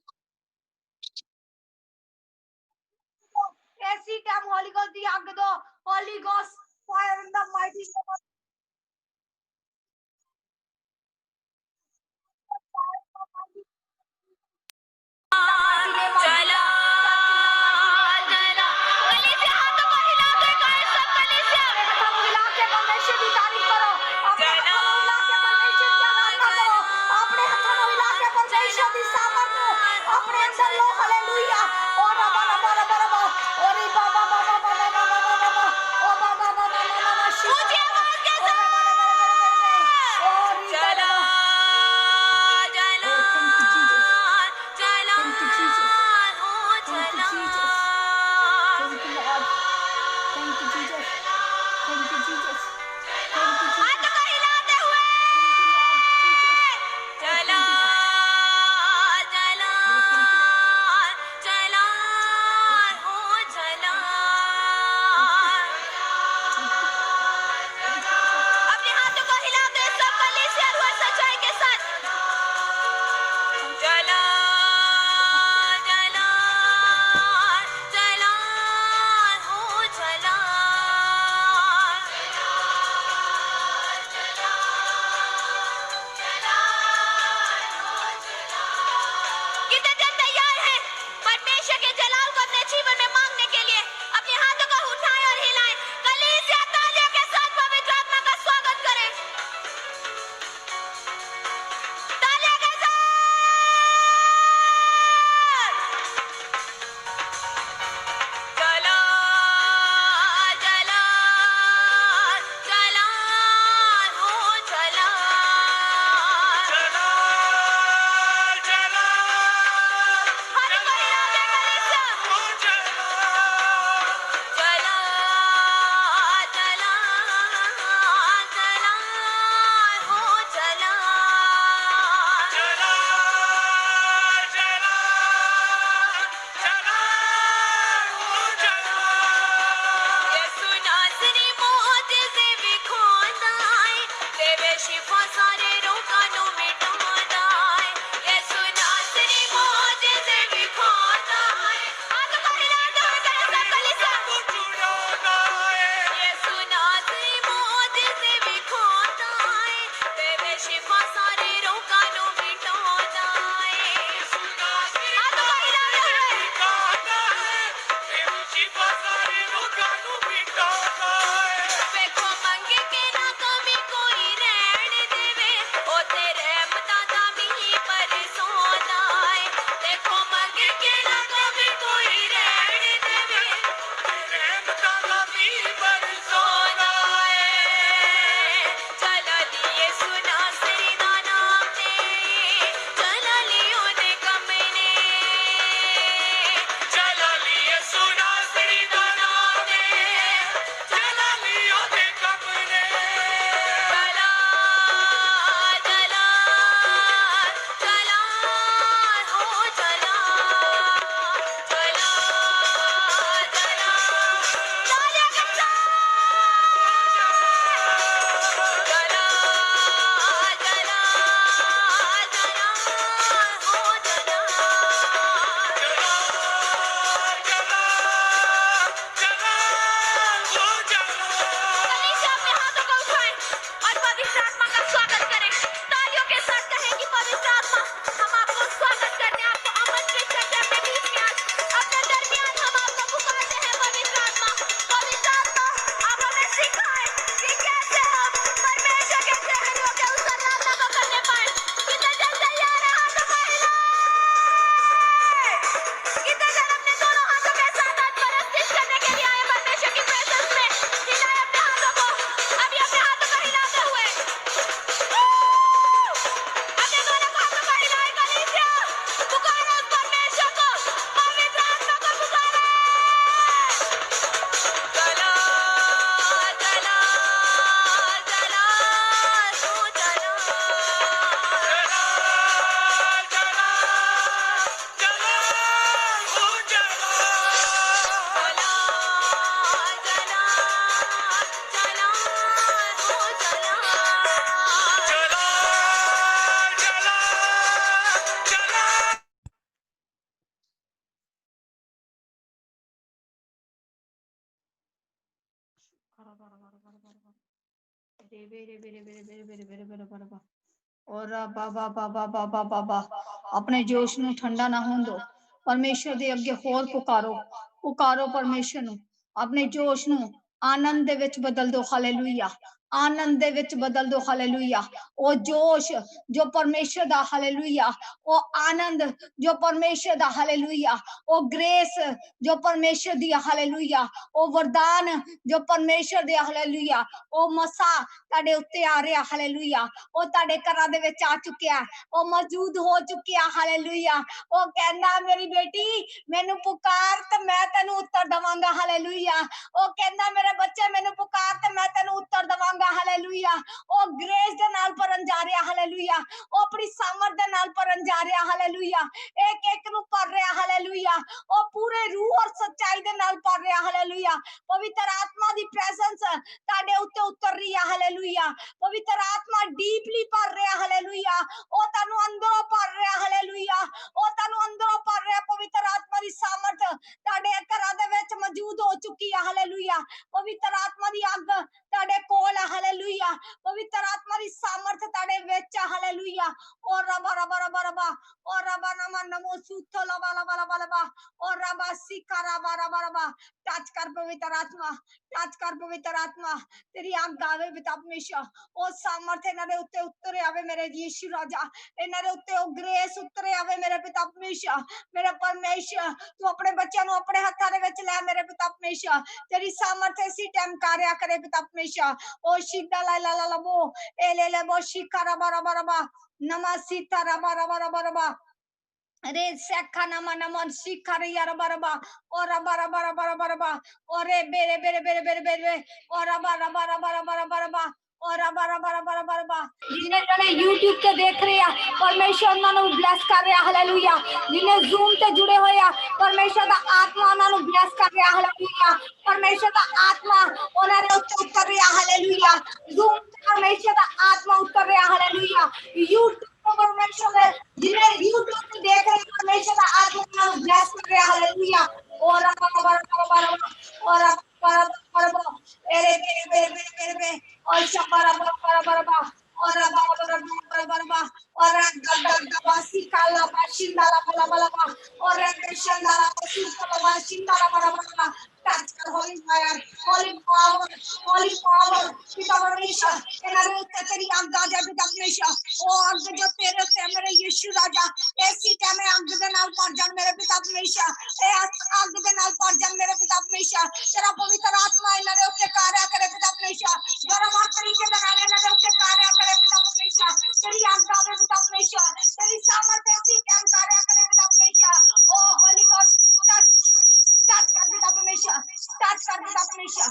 ऐसी टाइम होली गोस्ट दी आग दो, Holi ghost fire in the mighty name of चला चला कलीसिया हाथ को हिला के कहे सब कलीसिया मिला के परमेश्वर की तारीफ करो, अपने हाथों को मिला के परमेश्वर की आराधना ओरे बाबा बाबा बाबा बाबा बाबा ओ बाबा बाबा मामा ऊंची आवाज के साथ ओरे चला चला Oh, thank you, Jesus. चला Thank you, Jesus. O Thank you, चला Jesus. Thank you, Lord. Thank you, Jesus. Thank you, Jesus. Thank you, हाथ Jesus. को हिलाते हुए Thank you, Lord Jesus. चला चला चला ओ चला अपने हाथों को हिलाते हुए सब कलीसिया और सच्चाई के साथ चला चला चला ओ चला कितने जन तैयार हैं परमेश्वर के जलाल को अपने जीवन में मांगने के लिए अपने हाथों को उठाएं और हिलाएं कलीसिया तालियों के साथ पवित्र आत्मा का स्वागत करें तालियों के साथ चला चला चला हो चला चला चला हाथ को हिलाते कलीसिया ओ चला चला चला चला हो चला चला चला चला ओ चला यीशु नासरी मोअज़िज़े विखोंदा है तेरे शिफा सारे रोगां ਨੂੰ ਮਿਟਾਉਂਦਾ ਹੈ यीशु नासरी मोअज़िज़े विखोंदा है हाथ को हिलाते हुए करो सब कलीसिया छुड़ाता है यीशु नासरी मोअज़िज़े विखोंदा है तेरे शिफा सारे रोगां ਨੂੰ ਮਿਟਾਉਂਦਾ है हाथ को हिलाते हुए मिटाता है तेरी शिफा सारे रोगां ਨੂੰ मिटाता है ਵੇਖੋ ਮੰਗੇ ਕੇ ਨਾ ਕਮੀ ਕੋਈ ਰਹਿਣ ਦੇਵੇ ਉਹ ਤੇ ਰਹਿਮਤਾਂ ਦਾ ਮੀਂਹ ਬਰਸਾਉਂਦਾ ਏ ਦੇਖੋ ਮੰਗੇ ਕੇ ਨਾ ਕਮੀ ਕੋਈ ਰਹਿਣ ਦੇਵੇ रहमता का भी बरसाना ਸੋਨਾ ਏ ਚੱਲ ਲਈਏ ਸੁਨਾ ਸਰੀ ਦਾ ਨਾਮ ਤੇ ਚੱਲ ਲਈ ਉਹਦੇ ਕੰਮ ਨੇ चला लिए सुना सरी दा नाम ने चला लियो दे कपने चला चला चला हो चला चला चला तालियां के साथ चला चला चला हो चला चला चला चला हो चला कलीसिया अपने हाथों को उठाएं और पवित्र आत्मा का स्वागत करें तालियों के साथ कहें कि पवित्र आत्मा हम आपको स्वागत करते हैं आपको आमंत्रित करते हैं अपने बीच में आज अपने दरमियान हम आपको पुकारते हैं पवित्र आत्मा आप हमें सिखाएं कि कैसे हम परमेश्वर के ठहरियों के उस आराधना को करने पाए कितने जन तैयार हैं हाथों को हिलाएं कितने जन अपने दोनों हाथों के साथ आज परस्तिश करने के लिए आए परमेश्वर की प्रेजेंस में हिलाएं अपने हाथों को अभी अपने हाथों को हिलाते हुए अपने दोनों हाथों को हिलाएं कलीसिया पुकारो उस परमेश्वर को पवित्र आत्मा को पुकारो चला चला चला तू चला चला चला चला हो चला चला चला चला हो चला चला चला चला और बाबा बाबा बाबा बाबा अपने जोश ਨੂੰ ਠੰਡਾ ਨਾ ਹੋਣ ਦਿਓ ਪਰਮੇਸ਼ਰ ਦੇ ਅੱਗੇ ਹੋਰ ਪੁਕਾਰੋ ਪੁਕਾਰੋ ਪਰਮੇਸ਼ਰ ਨੂੰ ਆਪਣੇ ਜੋਸ਼ ਨੂੰ ਆਨੰਦ ਦੇ ਵਿੱਚ ਬਦਲ ਦਿਓ ਹਾਲੇਲੂਇਆ ਆਨੰਦ ਦੇ ਵਿੱਚ ਬਦਲ ਦੋ ਹਾਲੇਲੂਇਆ ਉਹ ਜੋਸ਼ ਜੋ ਪਰਮੇਸ਼ਰ ਦਾ ਹਾਲੇਲੂਇਆ ਉਹ ਆਨੰਦ ਜੋ ਪਰਮੇਸ਼ਰ ਦਾ ਹਾਲੇਲੂਇਆ ਉਹ ਗ੍ਰੇਸ ਜੋ ਪਰਮੇਸ਼ਰ ਦੀ ਹਾਲੇਲੂਇਆ ਉਹ ਵਰਦਾਨ ਜੋ ਪਰਮੇਸ਼ਰ ਦੇ ਹਾਲੇਲੂਇਆ ਉਹ ਮਸਾ ਤੁਹਾਡੇ ਉੱਤੇ ਆ ਰਿਹਾ ਹਾਲੇਲੂਇਆ ਉਹ ਤੁਹਾਡੇ ਘਰਾਂ ਦੇ ਵਿੱਚ ਆ ਚੁੱਕਿਆ ਉਹ ਮੌਜੂਦ ਹੋ ਚੁੱਕਿਆ ਹਾਲੇਲੂਇਆ ਉਹ ਕਹਿੰਦਾ ਮੇਰੀ ਬੇਟੀ ਮੈਨੂੰ ਪੁਕਾਰ ਤੇ ਮੈਂ ਤੈਨੂੰ ਉੱਤਰ ਦਵਾਂਗਾ ਹਾਲੇਲੂਇਆ ਉਹ ਕਹਿੰਦਾ ਮੇਰੇ ਬੱਚੇ ਮੈਨੂੰ ਪੁਕਾਰ ਤੇ ਮੈਂ ਤੈਨੂੰ ਉੱਤਰ ਦਵਾਂਗਾ ਹਾਲੇਲੂਇਆ ਉਹ ਗ੍ਰੇਸ ਦੇ ਨਾਲ ਭਰਨ ਜਾ ਰਿਹਾ ਹਾਲੇਲੂਇਆ ਉਹ ਆਪਣੀ ਸਾਮਰਥ ਦੇ ਨਾਲ ਭਰਨ ਜਾ ਰਿਹਾ ਹਾਲੇਲੂਇਆ ਇੱਕ ਇੱਕ ਨੂੰ ਭਰ ਰਿਹਾ ਹਾਲੇਲੂਇਆ ਉਹ ਪੂਰੇ ਰੂਹ ਔਰ ਸੱਚਾਈ ਦੇ ਨਾਲ ਭਰ ਰਿਹਾ ਹਾਲੇਲੂਇਆ ਪਵਿੱਤਰ ਆਤਮਾ ਦੀ ਪ੍ਰੈਜ਼ੈਂਸ ਤੁਹਾਡੇ ਉੱਤੇ ਉਤਰ ਰਹੀ ਹੈ ਹਾਲੇਲੂਇਆ ਪਵਿੱਤਰ ਆਤਮਾ ਡੀਪਲੀ ਭਰ ਰਿਹਾ ਹਾਲੇਲੂਇਆ ਉਹ ਤੁਹਾਨੂੰ ਅੰਦਰੋਂ ਭਰ ਰਿਹਾ ਹਾਲੇਲੂਇਆ ਉਹ ਤੁਹਾਨੂੰ ਅੰਦਰੋਂ ਭਰ ਰਿਹਾ ਪਵਿੱਤਰ ਆਤਮਾ ਦੀ ਸਾਮਰਥ ਤੁਹਾਡੇ ਘਰਾਂ ਦੇ ਵਿੱਚ ਮੌਜੂਦ ਹੋ ਚੁੱਕੀ ਹੈ ਹਾਲੇਲੂਇਆ ਪਵਿੱਤਰ ਆਤਮਾ ਦੀ ਅੱਗ ਤੁਹਾਡੇ ਕੋਲ ਹੈ ਹਾਲੇਲੂਇਆ ਪਵਿੱਤਰ ਆਤਮਾ ਦੀ ਸਾਮਰਥ ਤੁਹਾਡੇ ਵਿੱਚ ਹੈ ਹਾਲੇਲੂਇਆ ਓ ਰਬਾ ਰਬਾ ਰਬਾ ਰਬਾ ਓ ਰਬਾ ਨਮਾ ਨਮੋ ਸੁਥੋ ਲਬਾ ਲਬਾ ਲਬਾ ਲਬਾ ਓ ਰਬਾ ਸਿਕਾ ਰਬਾ ਰਬਾ ਰਬਾ ਟੱਚ ਕਰ ਪਵਿੱਤਰ ਆਤਮਾ ਟੱਚ ਕਰ ਪਵਿੱਤਰ ਆਤਮਾ ਤੇਰੀ ਅੱਗ ਆਵੇ ਪਿਤਾ ਪਰਮੇਸ਼ਰ ਉਹ ਸਾਮਰਥ ਇਹਨਾਂ ਦੇ ਉੱਤੇ ਉਤਰੇ ਆਵੇ ਮੇਰੇ ਯੀਸ਼ੂ ਰਾਜਾ ਇਹਨਾਂ ਦੇ ਉੱਤੇ ਉਹ ਗ੍ਰੇਸ ਉਤਰੇ ਆਵੇ ਮੇਰੇ ਪਿਤਾ ਪਰਮੇਸ਼ਰ ਮੇਰੇ ਪਰਮੇਸ਼ਰ ਤੂੰ ਆਪਣੇ ਬੱਚਿਆਂ ਨੂੰ ਆਪਣੇ ਹੱਥਾਂ ਦੇ ਵਿੱਚ ਲੈ ਮੇਰੇ ਪਿਤਾ ਪਰਮੇਸ਼ਰ ਤੇਰੀ ਸਾਮਰਥ ਇसी टाइम कार्य करे पिता परमेश्वर ओ शिदा ला ला ला ला बो ए ले ले बो शिकारा बारा बारा बा नमा सीता रा बारा बारा बारा बा अरे सेखा नमा नमा शिखर यार बारा बा और बारा बारा बारा बारा बा और बेरे बेरे बेरे बेरे बेरे और बारा बारा बारा बारा बारा बा और बारा बारा बारा बारा बा जिन्हें जने YouTube ਤੇ ਦੇਖ ਰਹੇ ਆ ਪਰਮੇਸ਼ਰ ਉਹਨਾਂ ਨੂੰ ਬਲੈਸ ਕਰ ਰਿਹਾ ਹਾਲੇਲੂਇਆ ਜਿन्हें Zoom ਤੇ ਜੁੜੇ ਹੋਏ ਆ ਪਰਮੇਸ਼ਰ ਦਾ ਆਤਮਾ ਉਹਨਾਂ ਨੂੰ ਬਲੈਸ ਕਰ ਰਿਹਾ ਹਾਲੇਲੂਇਆ ਪਰਮੇਸ਼ਰ ਦਾ ਆਤਮਾ ਉਹਨਾਂ ਦੇ ਉੱਤੇ ਉਤਰ ਰਿਹਾ ਹਾਲੇਲੂਇਆ Zoom ਤੇ ਪਰਮੇਸ਼ਰ ਦਾ ਆਤਮਾ ਉਤਰ ਰਿਹਾ ਹਾਲੇਲੂਇਆ YouTube परमेश्वर है जिन्हें YouTube पे देख रहे परमेश्वर का आत्मा ब्लेस कर रहा है हालेलुया और एरे बेरे बेरे बेरे बेरे और शबारा बरा बरा बरा और बासी काला बाशिंदा ला बला और रेशंदा ला बाशिंदा ला बरा touch the holy fire holy power पिता परमेश्वर ਇਹਨਾਂ ਦੇ ਉੱਤੇ ਤੇਰੀ ਅੱਗ ਆ ਜਾ ਪਿਤਾ परमेश्वर ਉਹ ਅੱਗ ਜੋ ਤੇਰੇ ਉੱਤੇ ਮੇਰੇ ਯਿਸੂ ਰਾਜਾ ਇਸੇ ਟਾਈਮ ਅੱਗ ਦੇ ਨਾਲ ਭਰ ਜਾਣ ਮੇਰੇ ਪਿਤਾ परमेश्वर ਇਹ ਅੱਗ ਦੇ ਨਾਲ ਭਰ ਜਾਣ ਮੇਰੇ ਪਿਤਾ परमेश्वर ਤੇਰਾ ਪਵਿੱਤਰ ਆਤਮਾ ਇਹਨਾਂ ਦੇ ਉੱਤੇ ਕਾਰਿਆ ਕਰੇ ਪਿਤਾ परमेश्वर ਗਰਮ ਤਰੀਕੇ ਦੇ ਨਾਲ ਇਹਨਾਂ ਦੇ ਉੱਤੇ ਕਾਰਿਆ ਕਰੇ ਪਿਤਾ परमेश्वर ਤੇਰੀ ਅੱਗ ਆਵੇ ਪਿਤਾ परमेश्वर ਤੇਰੀ ਸਾਮਰਥ ਇਸੇ ਟਾਈਮ ਕਾਰਿਆ ਕਰੇ ਪਿਤਾ परमेश्वर ਉਹ ਹੋਲੀ ਗੋਸਟ टच कर देता परमेश्वर टच कर देता परमेश्वर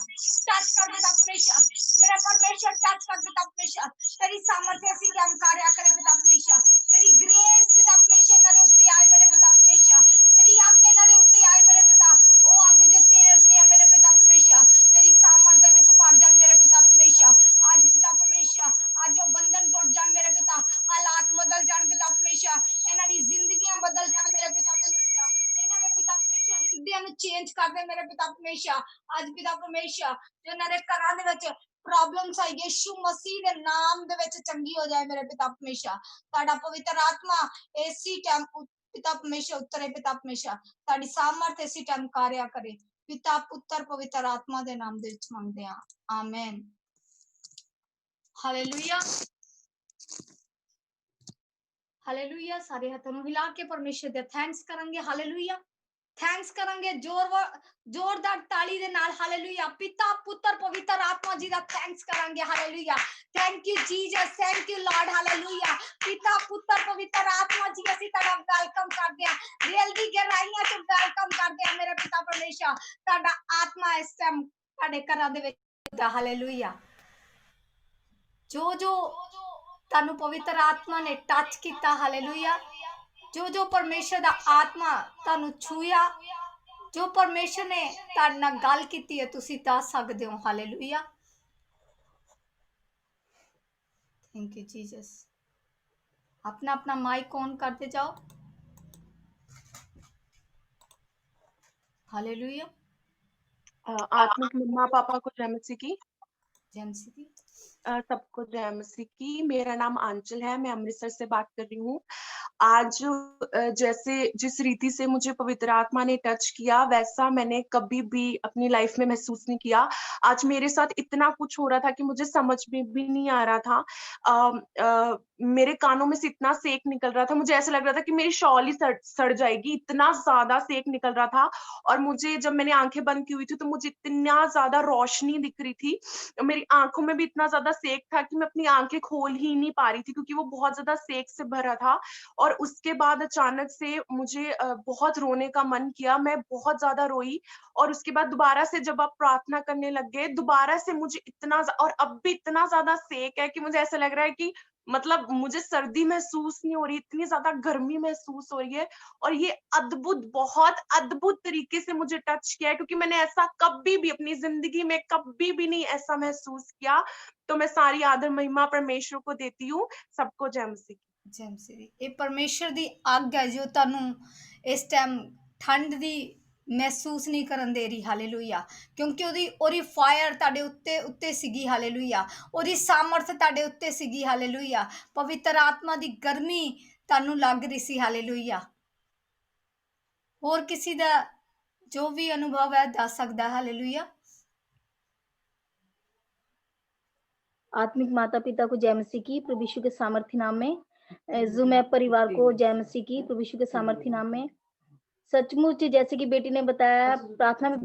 टच कर देता परमेश्वर मेरा परमेश्वर टच कर देता परमेश्वर तेरी सामर्थ्य ऐसी क्या कार्य करे पिता परमेश्वर तेरी ग्रेस पिता परमेश्वर नरे उत्ते आए मेरे पिता परमेश्वर तेरी आज्ञा नरे उत्ते आए मेरे पिता ओ आज्ञा जो तेरे उत्ते है मेरे पिता परमेश्वर तेरी सामर्थ्य विच भर जान मेरे पिता परमेश्वर आज पिता परमेश्वर आज जो बंधन टूट जान मेरे पिता हालात बदल जान पिता परमेश्वर इन्हां दी जिंदगियां बदल जान मेरे पिता परमेश्वर इन्हां दे पिता परमेश्वर हिरदियां नु चेंज कर दे मेरे पिता परमेश्वर आज पिता परमेश्वर जो इन्हां दे घरां दे विच प्रॉब्लम्स आई यीशु मसीह दे नाम दे विच चंगी हो जाए मेरे पिता परमेश्वर ताड़ा पवित्र आत्मा इसी टाइम पिता परमेश्वर उतरे पिता परमेश्वर ताड़ी सामर्थ इसी टाइम कार्य करे पिता पुत्र पवित्र आत्मा दे नाम दे विच मंगदे हां आमीन हालेलुया हालेलुया सारे हाथों ਨੂੰ ਹਿਲਾ ਕੇ ਪਰਮੇਸ਼ਰ ਦੇ ਥੈਂਕਸ ਕਰਾਂਗੇ ਹਾਲੇਲੂਇਆ थैंक्स करेंगे जोरदार ताली दे नाल हालेलुया पिता पुत्र पवित्र आत्मा जी दा थैंक्स करेंगे hallelujah thank you Jesus thank you Lord hallelujah पिता पुत्र पवित्र आत्मा जी ਅਸੀਂ ਤੁਹਾਡਾ ਵੈਲਕਮ ਕਰਦੇ ਹਾਂ ਦਿਲ ਦੀ ਗਹਿਰਾਈਆਂ ਤੋਂ ਵੈਲਕਮ ਕਰਦੇ ਹਾਂ ਮੇਰੇ ਪਿਤਾ ਪਰਮੇਸ਼ਰ ਤੁਹਾਡਾ ਆਤਮਾ ਇਸ ਟਾਈਮ ਤੁਹਾਡੇ ਘਰਾਂ ਦੇ ਵਿੱਚ ਹਾਲੇਲੁਇਆ ਜੋ ਤੁਹਾਨੂੰ ਪਵਿੱਤਰ ਆਤਮਾ ਨੇ ਟੱਚ ਕੀਤਾ ਹਾਲੇਲੁਇਆ जो परमेश्वर दा आत्मा तानू छूया जो परमेश्वर ने ताड़े नाल गल कीती है तुसी दस सकदे हो हालेलुया थैंक यू जीसस अपना अपना माइक ऑन करते जाओ हालेलुया आत्मिक मम्मा पापा को जय मसीह की जय मसीह की सबको जय मसीह की। मेरा नाम आंचल है, मैं अमृतसर से बात कर रही हूँ। आज जैसे जिस रीति से मुझे पवित्र आत्मा ने टच किया वैसा मैंने कभी भी अपनी लाइफ में महसूस नहीं किया। आज मेरे साथ इतना कुछ हो रहा था कि मुझे समझ में भी नहीं आ रहा था। मेरे कानों में से इतना सेक निकल रहा था, मुझे ऐसा लग रहा था कि मेरी शॉल ही सड़ जाएगी, इतना ज़्यादा सेक निकल रहा था। और मुझे जब मैंने आँखें बंद की हुई थी तो मुझे इतना ज़्यादा रोशनी दिख रही थी। मेरी आँखों में भी इतना ज़्यादा सेक था कि मैं अपनी आँखें खोल ही नहीं पा रही थी क्योंकि वो बहुत ज़्यादा सेक से भरा था। और उसके बाद अचानक से मुझे बहुत रोने का मन किया, मैं बहुत ज़्यादा रोई। और उसके बाद दोबारा से जब आप प्रार्थना करने लग गए, दोबारा से मुझे और अब भी इतना ज़्यादा सेक है कि मुझे ऐसा लग रहा है कि मतलब मुझे सर्दी महसूस नहीं हो रही, इतनी ज़्यादा गर्मी महसूस हो रही है। और ये बहुत अद्भुत तरीके से मुझे टच किया है क्योंकि मैंने ऐसा कभी भी अपनी ज़िंदगी में कभी भी नहीं ऐसा महसूस किया। तो मैं सारी आदर महिमा परमेश्वर को देती हूँ। सबको जय मसीह की। ਜੈ ਮਸੀਹ ਦੀ। ਇਹ ਪਰਮੇਸ਼ਰ ਦੀ ਆਗ ਹੈ ਜੋ ਤੁਹਾਨੂੰ ਇਸ ਟਾਈਮ ਠੰਡ ਦੀ ਮਹਿਸੂਸ ਨਹੀਂ ਕਰਨ ਦੇ ਰਹੀ। ਹਾਲੇਲੂਇਆ। ਕਿਉਂਕਿ ਉਹਦੀ ਫਾਇਰ ਤੁਹਾਡੇ ਉੱਤੇ ਉੱਤੇ ਸੀਗੀ। ਹਾਲੇਲੂਇਆ। ਉਹਦੀ ਸਾਮਰਥ ਤੁਹਾਡੇ ਉੱਤੇ ਸੀਗੀ। ਹਾਲੇਲੂਇਆ। ਪਵਿੱਤਰ ਆਤਮਾ ਦੀ ਗਰਮੀ ਤੁਹਾਨੂੰ ਲੱਗ ਰਹੀ ਸੀ। ਹਾਲੇਲੂਇਆ। ਹੋਰ ਕਿਸੇ ਦਾ ਜੋ ਵੀ ਅਨੁਭਵ ਹੈ ਦੱਸ ਸਕਦਾ। ਹਾਲੇਲੂਇਆ। आत्मिक माता पिता को जय मसीह की प्रभु यीशु के सामर्थ्य नाम में। ज़ूम ऐप परिवार को जय मसीह की प्रभु यीशु के सामर्थ्य नाम में। सचमुच जैसे कि बेटी ने बताया, प्रार्थना में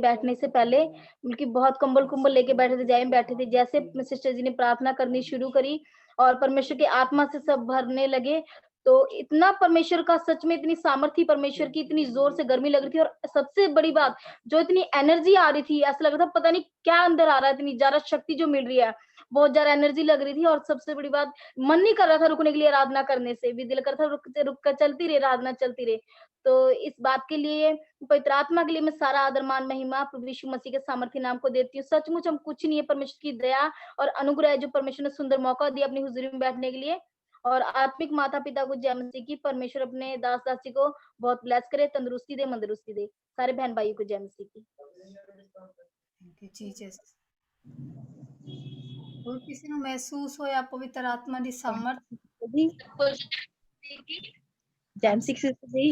बैठने से पहले बल्कि बहुत कंबल लेके बैठे थे, जाए में बैठे थे। जैसे सिस्टर जी ने प्रार्थना करनी शुरू करी और परमेश्वर की आत्मा से सब भरने लगे, तो इतना परमेश्वर का सच में इतनी सामर्थ्य परमेश्वर की, इतनी जोर से गर्मी लग रही थी। और सबसे बड़ी बात, जो इतनी एनर्जी आ रही थी, ऐसा लग रहा था पता नहीं क्या अंदर आ रहा है, इतनी ज्यादा शक्ति जो मिल रही है, बहुत ज्यादा एनर्जी लग रही थी। और सबसे बड़ी बात, मन नहीं कर रहा था रुकने के लिए, आराधना करने से भी दिल कर रहा था रुक कर चलती रहे, आराधना चलती रहे। तो इस बात के लिए, पवित्र आत्मा के लिए मैं सारा आदर मान महिमा प्रभु यीशु मसीह के सामर्थ्य नाम को देती हूँ। सचमुच हम कुछ नहीं है, परमेश्वर की दया और अनुग्रह जो परमेश्वर ने सुंदर मौका दिया अपनी हुजूरी में बैठने के लिए। और आत्मिक माता पिता को जय मसीह की। परमेश्वर अपने दास दासी को बहुत ब्लेस करे, तंदुरुस्ती दे, मंदरुस्ती दे। सारे बहन भाइयों को जय मसीह की। Thank you Jesus. ਹੋਰ ਕਿਸੇ ਨੂੰ ਮਹਿਸੂਸ ਹੋਇਆ ਪਵਿੱਤਰ ਆਤਮਾ ਦੀ ਸਾਮਰਥ? जी, जय मसीह की सिस्टर जी।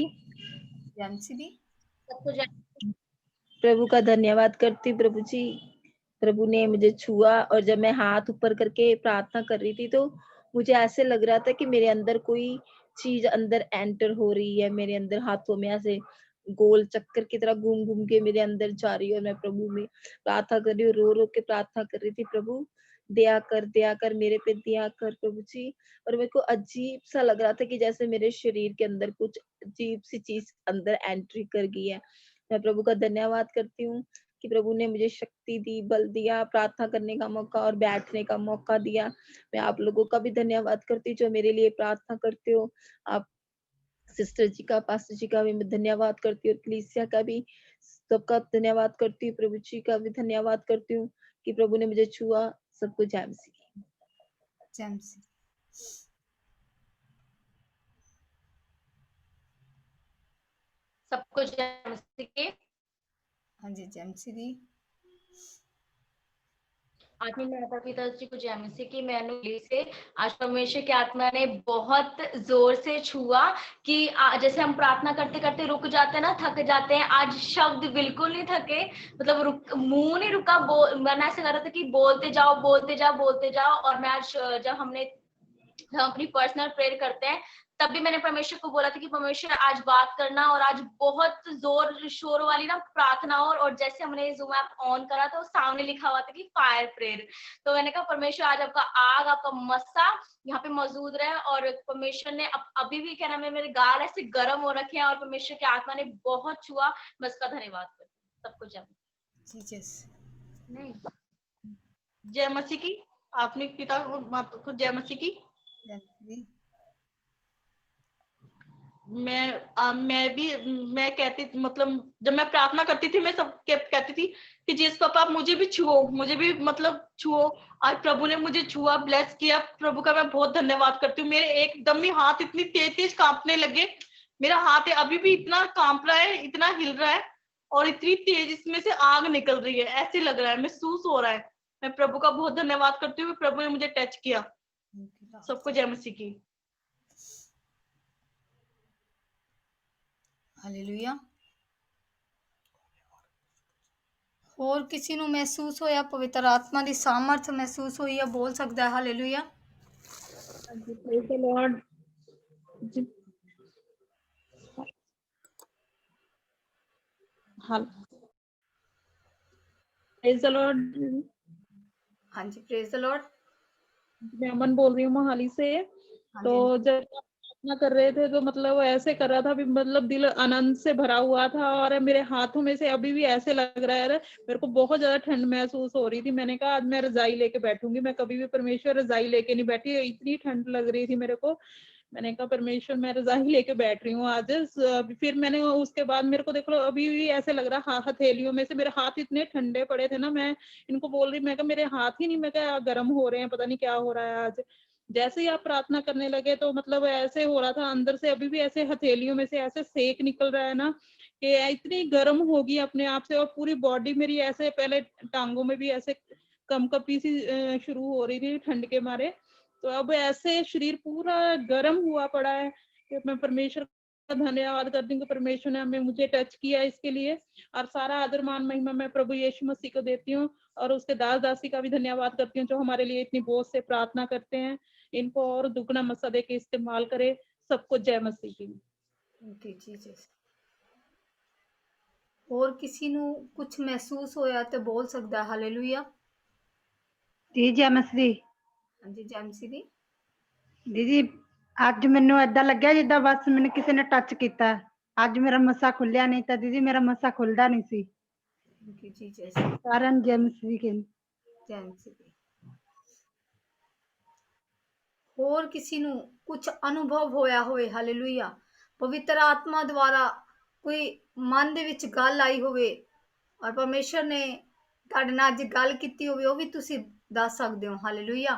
ਜੈ ਮਸੀਹ ਦੀ। प्रभु का धन्यवाद करती हूँ। प्रभु जी, प्रभु ने मुझे छुआ और जब मैं हाथ ऊपर करके प्रार्थना कर रही थी तो मुझे ऐसे लग रहा था कि मेरे अंदर कोई चीज अंदर एंटर हो रही है। मेरे अंदर हाथों में ऐसे गोल चक्कर की तरह घूम घूम के मेरे अंदर जा रही है। और मैं प्रभु में प्रार्थना कर रही हूँ, रो रो के प्रार्थना कर रही थी, प्रभु दया कर मेरे पे दया कर प्रभु जी। और मेरे को अजीब सा लग रहा था कि जैसे मेरे शरीर के अंदर कुछ अजीब सी चीज अंदर एंट्री कर गई है। मैं प्रभु का धन्यवाद करती हूँ कि प्रभु ने मुझे शक्ति दी, बल दिया, प्रार्थना करने का मौका और बैठने का मौका दिया। मैं आप लोगों का भी धन्यवाद करती हूँ जो मेरे लिए प्रार्थना करते हो। आप सिस्टर जी का, पास्टर जी का भी मैं धन्यवाद करती हूँ, और कलीसिया का भी सबका धन्यवाद करती हूँ। प्रभु जी का भी धन्यवाद करती हूँ कि प्रभु ने मुझे छुआ। सबको जय मसीह की। ਜੈ ਮਸੀਹ। सबको जय मसीह की। ਹਾਂਜੀ ਜੈ ਮਸੀਹ ਦੀ। आत्मिक माता पिता जी को जय मसीह की। मैं अनुली से आज परमेश्वर की आत्मा ने बहुत जोर से छुआ कि जैसे हम प्रार्थना करते करते रुक जाते हैं ना, थक जाते हैं, आज शब्द बिल्कुल नहीं थके, मतलब मुंह नहीं रुका। मैंने ऐसे कर रहा था कि बोलते जाओ। और मैं आज जब हम अपनी पर्सनल प्रेयर करते हैं तब भी मैंने परमेश्वर को बोला था कि परमेश्वर आज बात करना। और आज बहुत जोर शोर वाली ना प्रार्थना और जैसे हमने ज़ूम ऐप ऑन करा तो सामने लिखा हुआ था कि फायर प्रेयर। तो मैंने कहा परमेश्वर आज आपका आग, आपका मस्सा यहाँ पे मौजूद रहे। और परमेश्वर ने अभी भी क्या नाम है, मेरे गाल ऐसे गर्म हो रखे हैं और परमेश्वर की आत्मा ने बहुत छुआ। मैं उसका धन्यवाद करती हूँ। सबको जय नहीं जय मसीह की। आपने पिता को जय मसीह की। मैं कहती, मतलब जब मैं प्रार्थना करती थी मैं सब कहती थी कि जिस पापा आप मुझे भी छुओ, मुझे भी मतलब छुओ। आज प्रभु ने मुझे छुआ, ब्लेस किया। प्रभु का मैं बहुत धन्यवाद करती हूँ। मेरे एकदम ही हाथ इतनी तेज कांपने लगे। मेरा हाथ अभी भी इतना कांप रहा है, इतना हिल रहा है और इतनी तेज इसमें से आग निकल रही है, ऐसे लग रहा है, महसूस हो रहा है। मैं प्रभु का बहुत धन्यवाद करती हूँ, प्रभु ने मुझे टच किया। सबको जय मसीह की। ਹਾਲੇਲੂਇਆ। ਹੋਰ ਕਿਸੇ ਨੂੰ ਮਹਿਸੂਸ ਹੋਇਆ ਪਵਿੱਤਰ ਆਤਮਾ ਦੀ ਸਾਮਰਥ ਮਹਿਸੂਸ ਹੋਈ ਹੈ, ਬੋਲ ਸਕਦਾ ਹੈ ਹਾਲੇਲੂਇਆ। ਹਾਂਜੀ, praise the Lord ਜੀ। praise the Lord जी। ਹਾਂਜੀ, प्रेज द लॉर्ड। मैं अमन बोल रही हूँ मोहाली से। तो जब प्रार्थना कर रहे थे तो मतलब ऐसे कर रहा था भी, मतलब दिल आनंद से भरा हुआ था और मेरे हाथों में से अभी भी ऐसे लग रहा है, मेरे को बहुत ज्यादा ठंड महसूस हो रही थी। मैंने कहा आज मैं रजाई लेके बैठूंगी, मैं कभी भी परमेश्वर रजाई लेके नहीं बैठी, इतनी ठंड लग रही थी मेरे को। मैंने कहा परमेश्वर मैं रजाई लेके बैठ रही हूँ आज। फिर मैंने उसके बाद मेरे को देख लो अभी भी ऐसे लग रहा, हथेलियों में से मेरे हाथ इतने ठंडे पड़े थे ना, मैं इनको बोल रही, मैं कहा मेरे हाथ ही नहीं, मैं क्या गर्म हो रहे हैं, पता नहीं क्या हो रहा है आज। जैसे ही आप प्रार्थना करने लगे तो मतलब ऐसे हो रहा था अंदर से, अभी भी ऐसे हथेलियों में से ऐसे सेक निकल रहा है ना कि इतनी गर्म होगी अपने आप से। और पूरी बॉडी मेरी ऐसे, पहले टांगों में भी ऐसे कंपकपी सी शुरू हो रही थी ठंड के मारे, तो अब ऐसे शरीर पूरा गर्म हुआ पड़ा है कि मैं परमेश्वर का धन्यवाद करती हूँ कि परमेश्वर ने हमें मुझे टच किया इसके लिए। और सारा आदर मान महिमा मैं प्रभु यीशु मसीह को देती हूँ और उसके दास दासी का भी धन्यवाद करती हूँ जो हमारे लिए इतनी बोझ से प्रार्थना करते हैं। इनको और दुगना मसा दे के इस्तेमाल करे। सबको जय मसीह की। Thank you Jesus. ਹੋਰ ਕਿਸੇ ਨੂੰ ਕੁਝ ਮਹਿਸੂਸ ਹੋਇਆ ਤੇ ਬੋਲ ਸਕਦਾ ਹੈ ਹਾਲੇਲੂਇਆ। ਜੀ ਜੈ ਮਸੀਹ। ਹਾਂਜੀ, ਜੈ ਮਸੀਹ ਦੀ। ਦੀਦੀ ਅੱਜ ਮੈਨੂੰ ਏਦਾਂ ਲੱਗਿਆ ਜਿੱਦਾਂ ਬਸ ਮੈਨੂੰ ਕਿਸੇ ਨੇ ਟੱਚ ਕੀਤਾ। ਅੱਜ ਮੇਰਾ ਮੱਸਾ ਖੁੱਲਿਆ, ਨਹੀਂ ਤਾਂ ਦੀਦੀ ਮੇਰਾ ਮੱਸਾ ਖੁੱਲਦਾ ਨਹੀਂ ਸੀ। Thank you Jesus. ਸਾਰਿਆਂ ਨੂੰ ਜੈ ਮਸੀਹ ਕੀ। ਜੈ ਮਸੀਹ ਦੀ। ਹੋਰ ਕਿਸੇ ਨੂੰ ਕੁਝ ਅਨੁਭਵ ਹੋਇਆ ਹੋਵੇ ਹਾਲੇਲੂਇਆ, ਪਵਿੱਤਰ ਆਤਮਾ ਦੁਆਰਾ ਕੋਈ ਮਨ ਦੇ ਵਿੱਚ ਗੱਲ ਆਈ ਹੋਵੇ ਔਰ ਪਰਮੇਸ਼ਰ ਨੇ ਤੁਹਾਡੇ ਨਾਲ ਅੱਜ ਗੱਲ ਕੀਤੀ ਹੋਵੇ, ਉਹ ਵੀ ਤੁਸੀਂ ਦੱਸ ਸਕਦੇ ਹੋ ਹਾਲੇਲੂਇਆ।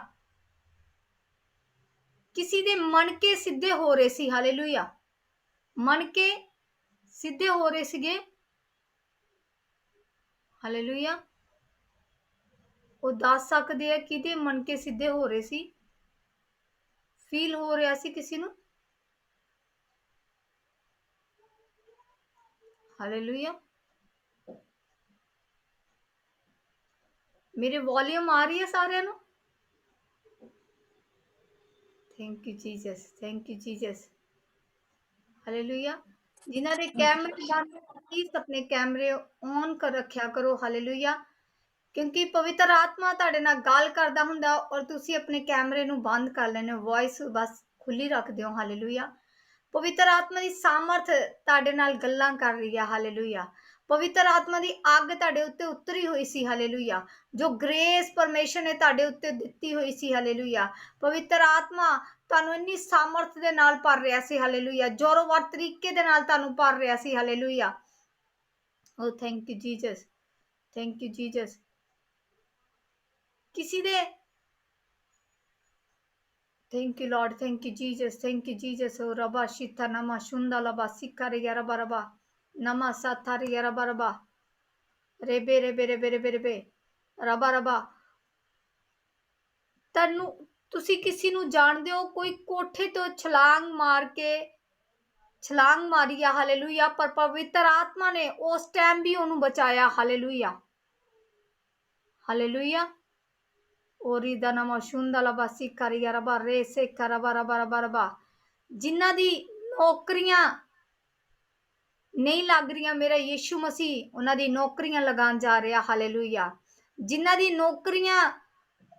ਕਿਸੇ ਦੇ ਮਣਕੇ ਸਿੱਧੇ ਹੋ ਰਹੇ ਸੀ ਹਾਲੇਲੂਇਆ, ਮਣਕੇ ਸਿੱਧੇ ਹੋ ਰਹੇ ਸੀਗੇ ਹਾਲੇਲੂਇਆ। ਉਹ ਦੱਸ ਸਕਦੇ ਆ ਕਿਹਦੇ ਮਣਕੇ ਸਿੱਧੇ ਹੋ ਰਹੇ ਸੀ, ਫੀਲ ਹੋ ਰਿਹਾ ਸੀ ਕਿਸੇ ਨੂੰ ਹਾਲੇਲੂਇਆ। ਮੇਰੇ ਵੋਲਿਊਮ ਆ ਰਹੀ ਹੈ ਸਾਰਿਆਂ ਨੂੰ। Thank you Jesus, thank you Jesus hallelujah. ਜਿਨ੍ਹਾਂ ਦੇ ਕੈਮਰੇ ਬੰਦ ਹੈ ਪਲੀਜ਼ ਆਪਣੇ ਕੈਮਰੇ ਔਨ ਕਰ ਰੱਖਿਆ ਕਰੋ ਹਾਲੇਲੂਇਆ, ਕਿਉਂਕਿ ਪਵਿੱਤਰ ਆਤਮਾ ਤੁਹਾਡੇ ਨਾਲ ਗੱਲ ਕਰਦਾ ਹੁੰਦਾ ਔਰ ਤੁਸੀਂ ਆਪਣੇ ਕੈਮਰੇ ਨੂੰ ਬੰਦ ਕਰ ਲੈਣੇ ਹੋ, ਵੌਇਸ ਬਸ ਖੁੱਲੀ ਰੱਖਦੇ ਹੋ ਹਾਲੇਲੂਇਆ। ਪਵਿੱਤਰ ਆਤਮਾ ਦੀ ਸਾਮਰਥ ਤੁਹਾਡੇ ਨਾਲ ਗੱਲਾਂ ਕਰ ਰਹੀ ਹੈ ਹਾਲੇਲੂਇਆ। ਪਵਿੱਤਰ ਆਤਮਾ ਦੀ ਅੱਗ ਤੁਹਾਡੇ ਉੱਤੇ ਉਤਰੀ ਹੋਈ ਸੀ ਹਾਲੇਲੂਇਆ, ਜੋ ਗ੍ਰੇਸ ਪਰਮੇਸ਼ਰ ਨੇ ਤੁਹਾਡੇ ਉੱਤੇ ਦਿੱਤੀ ਹੋਈ ਸੀ ਹਾਲੇਲੂਇਆ। ਪਵਿੱਤਰ ਆਤਮਾ ਤੁਹਾਨੂੰ ਇੰਨੀ ਸਾਮਰਥ ਦੇ ਨਾਲ ਭਰ ਰਿਹਾ ਸੀ ਹਾਲੇਲੂਇਆ, ਜ਼ੋਰੋਵਰ ਤਰੀਕੇ ਦੇ ਨਾਲ ਤੁਹਾਨੂੰ ਭਰ ਰਿਹਾ ਸੀ ਹਾਲੇਲੂਇਆ। ਓ thank you Jesus, thank you Jesus. ਕਿਸੇ ਦੇ Thank you, Lord. Thank you, Jesus. Thank you, Jesus. Oh, Rabba Shita Nama Shunda Laba Sikari Yaraba Raba Nama Satari Yaraba Raba Rebe Rebe Rebe Rebe Rebe Raba Raba। ਤੁਹਾਨੂੰ ਤੁਸੀਂ ਕਿਸੇ ਨੂੰ ਜਾਣਦੇ ਹੋ ਕੋਈ ਕੋਠੇ ਤੋਂ ਛਲਾਂਗ ਮਾਰ ਕੇ ਛਲਾਂਗ ਮਾਰੀ ਆ ਹਾਲੇਲੂਇਆ, ਪਰ ਪਵਿੱਤਰ ਆਤਮਾ ਨੇ ਉਸ ਟਾਈਮ ਵੀ ਉਹਨੂੰ ਬਚਾਇਆ ਹਾਲੇਲੂਇਆ, ਹਾਲੇਲੂਇਆ। ओरिदा नमा शुंदा लबा सिकारिया रबा रे से करबा रबा रबा रबा। जिन्हां दी नौकरियां नहीं लग रही, मेरा यीशु मसीह उन्हां दी नौकरियां लगान जा रहा हालेलुया। जिन्हां दी नौकरियां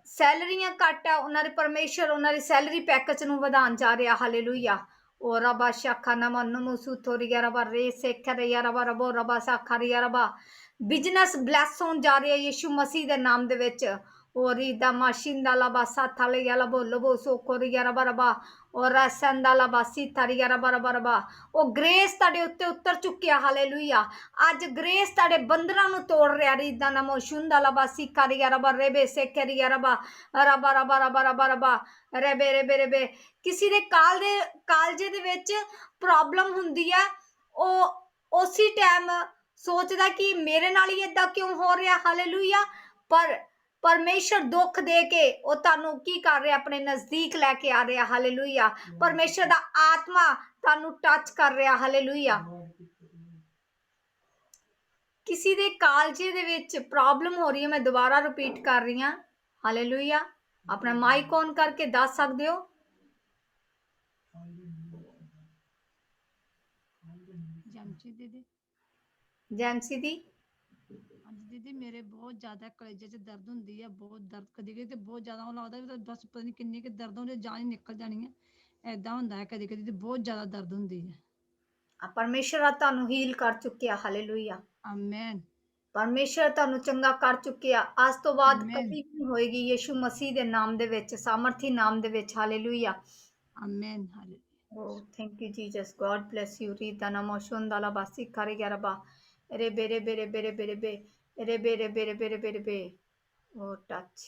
सैलरियां घट है उन्हां दे परमेश्वर उन्हां दी सैलरी पैकेज नूं वधान जा रहा हालेलुया। ओ रबा शाखा नमा नमो सुथोरिया रबा रे से करया रबा रबो रबा साखरिया रबा। बिजनेस ब्लैस होन जा रहा यीशु मसीह दे नाम दे विच। ओरिदा माशिंदा लबा साथाले याला बोलो बो सोकोरी यारा बरबा और रसंदा लबा सीतारी यारा बरबा रबा। ओ ग्रेस ताडे उत्ते उतर चुकिया हालेलुया। आज ग्रेस ताडे बंधनां नूं तोड़ रहा रीदा नमो शुंदा लबा सिकारी यारा बर रेबे सेकरी यारा बा रबा रबा रबा रबा रबा रेबे रेबे रेबे। किसी दे कालजे दे विच प्रॉब्लम हुंदी है, ओ उसी टाइम सोचदा कि मेरे नाल ही इदां क्यों हो रहा हालेलुया, पर परमेश्वर दुख दे के वो तानू की कर रहा, अपने नजदीक लैके आ रहा हालेलुया। परमेश्वर दा आत्मा तानू टच कर रहा हालेलुया, ਕਿਸੇ ਦੇ ਕਾਲਜੇ ਦੇ ਵਿੱਚ ਪ੍ਰੋਬਲਮ ਹੋ ਰਹੀ ਹੈ, ਮੈਂ ਦੁਬਾਰਾ ਰਿਪੀਟ ਕਰ ਰਹੀ ਹਾਂ, ਹਾਲੇਲੂਇਆ। ਆਪਣਾ ਮਾਈਕ ਔਨ ਕਰਕੇ ਦੱਸ ਸਕਦੇ ਹੋ। ਜਮਸ਼ੀ ਦੀਦੀ, ਜੈਮਸੀ ਦੀ ਹਾਂਜੀ ਦੀਦੀ, ਮੇਰੇ ਬਹੁਤ ਜ਼ਿਆਦਾ ਕਲੇਜੇ 'ਚ ਦਰਦ ਹੁੰਦੀ ਹੈ, ਬਹੁਤ ਦਰਦ ਕਦੀ ਕਦੀ ਤੇ ਬਹੁਤ ਜ਼ਿਆਦਾ ਉਹ ਲੱਗਦਾ ਵੀ ਤਾਂ ਬਸ ਪਤਾ ਨਹੀਂ ਕਿੰਨੀ ਕਿ ਦਰਦ ਹੁੰਦੀ ਹੈ, ਜਾਨ ਹੀ ਨਿਕਲ ਜਾਣੀ ਹੈ, ਐਦਾਂ ਹੁੰਦਾ ਹੈ ਕਦੀ ਕਦੀ ਤੇ ਬਹੁਤ ਜ਼ਿਆਦਾ ਦਰਦ ਹੁੰਦੀ ਹੈ। ਪਰਮੇਸ਼ਰ ਆ ਤੁਹਾਨੂੰ ਹੀਲ ਕਰ ਚੁੱਕਿਆ, ਹਾਲੇਲੂਇਆ। ਆਮੇਨ ਪਰਮੇਸ਼ਰ ਤੁਹਾਨੂੰ ਚੰਗਾ ਕਰ ਚੁੱਕਿਆ, ਅੱਜ ਤੋਂ ਬਾਅਦ ਆਮੇਨ ਕਦੀ ਨਹੀਂ ਹੋਏਗੀ, ਯੀਸ਼ੂ ਮਸੀਹ ਦੇ ਨਾਮ ਦੇ ਵਿੱਚ, ਸਾਮਰਥੀ ਨਾਮ ਦੇ ਵਿੱਚ, ਹਾਲੇਲੂਇਆ। ਆਮੇਨ ਹਾਲੇ Oh, thank you, Jesus. God bless you. Rita namoshon dala basi kare garaba. Rebe rebe rebe rebe rebe rebe rebe rebe rebe rebe. Oh, touch.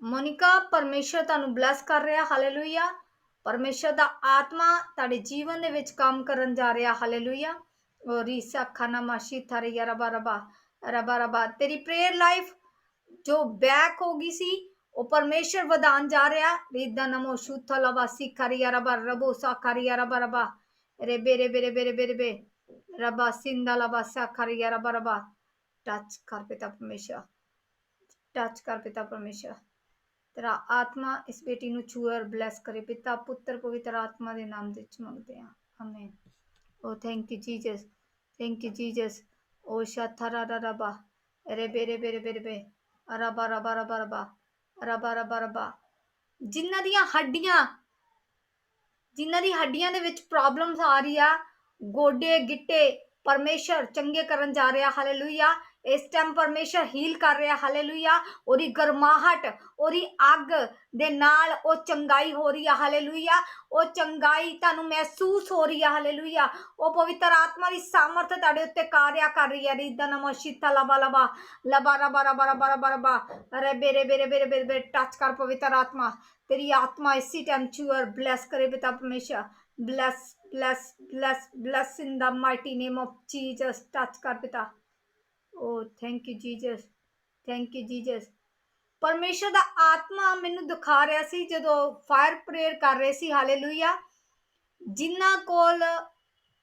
Monica, ਪਰਮੇਸ਼ਰ ਤੁਹਾਨੂੰ ਬਲੈਸ ਕਰ ਰਿਹਾ, ਹਾਲੇਲੂਇਆ। ਪਰਮੇਸ਼ਰ ਦਾ ਆਤਮਾ ਤੁਹਾਡੇ ਜੀਵਨ ਦੇ ਵਿੱਚ ਕੰਮ ਕਰਨ ਜਾ ਰਿਹਾ, ਹਾਲੇਲੂਇਆ। ਉਹ ਰੀਸਾ ਖਾਨਾ ਮਾਸ਼ੀ ਥਾਰੇ ਰਬਾ ਰਬਾ ਰਬਾ ਰਬਾ। ਤੇਰੀ ਪ੍ਰੇਅਰ ਲਾਈਫ ਜੋ ਬੈਕ ਹੋ ਗਈ ਸੀ, ਉਹ ਪਰਮੇਸ਼ਰ ਵਧਾਉਣ ਜਾ ਰਿਹਾ। ਰੀਦਾ ਨਮੋ ਸ਼ੂਥਾ ਲਵਾ ਸਿਖਾਰੀਆ ਰਬਾ ਰਬੋ ਸਾਖਾਰੀਆ ਰਬਾ ਰਬਾ ਰੇਬੇ ਰੇਬੇ ਰੇਬੇ ਰੇਬੇ ਰੇਬੇ ਰਬਾ ਸਿੰਦਾ ਲਵਾ ਸਾਖਾਰੀਆ ਰਬਾ ਰਬਾ। ਟੱਚ ਕਰ ਪਿਤਾ ਪਰਮੇਸ਼ਰ, ਟੱਚ ਕਰ ਪਿਤਾ ਪਰਮੇਸ਼ਰ। ਤੇਰਾ ਆਤਮਾ ਇਸ ਬੇਟੀ ਨੂੰ ਛੂਏ ਔਰ ਬਲੈਸ ਕਰੇ, ਪਿਤਾ ਪੁੱਤਰ ਪਵਿੱਤਰ ਆਤਮਾ ਦੇ ਨਾਮ ਦੇ ਵਿੱਚ ਮੰਗਦੇ ਹਾਂ, amen. Oh, thank you, Jesus. Thank you, Jesus. Oh, shathara raba rebe rebe rebe rebe raba raba raba raba ਰਬਾ ਰਬਾ ਰਬਾ। ਜਿਨ੍ਹਾਂ ਦੀਆਂ ਹੱਡੀਆਂ ਦੇ ਵਿੱਚ ਪ੍ਰੋਬਲਮਸ ਆ ਰਹੀ ਆ, ਗੋਡੇ ਗਿੱਟੇ, ਪਰਮੇਸ਼ਰ ਚੰਗੇ ਕਰਨ ਜਾ ਰਿਹਾ, ਹਾਲੇਲੂਇਆ। ਇਸ ਟਾਈਮ ਪਰਮੇਸ਼ਰ ਹੀਲ ਕਰ ਰਿਹਾ, ਹਾਲੇਲੂਇਆ। ਉਹਦੀ ਗਰਮਾਹਟ, ਉਹਦੀ ਅੱਗ ਦੇ ਨਾਲ ਉਹ ਚੰਗਾਈ ਹੋ ਰਹੀ ਆ, ਹਾਲੇਲੂਇਆ। ਉਹ ਚੰਗਾਈ ਤੁਹਾਨੂੰ ਮਹਿਸੂਸ ਹੋ ਰਹੀ ਆ, ਹਾਲੇਲੂਇਆ। ਉਹ ਪਵਿੱਤਰ ਆਤਮਾ ਦੀ ਸਾਮਰਥ ਤੁਹਾਡੇ ਉੱਤੇ ਕਾਰਿਆ ਕਰ ਰਹੀ ਹੈ। ਰੀਦਾ ਨਮੋ ਸ਼ੀਤਾ ਲਬਾ ਲਬਾ ਲਬਾ ਰਬਾ ਰਬਾ ਰਬਾ ਰਬਾ ਰਬਾ ਰਬੇ ਰਬੇ ਰਬੇ ਰਬੇ ਰਬੇ। ਟੱਚ ਕਰ ਪਵਿੱਤਰ ਆਤਮਾ, तेरी आत्मा इसी टाइम छू और ब्लेस करे पिता परमेश्वर। Bless bless bless bless in the mighty name of Jesus. Touch कर पिता। ओ thank you Jesus, thank you Jesus. परमेश्वर दा आत्मा मैनू दिखा रहा सी जदों फायर प्रेयर कर रहे सी, हालेलुया। जिन्हां कोल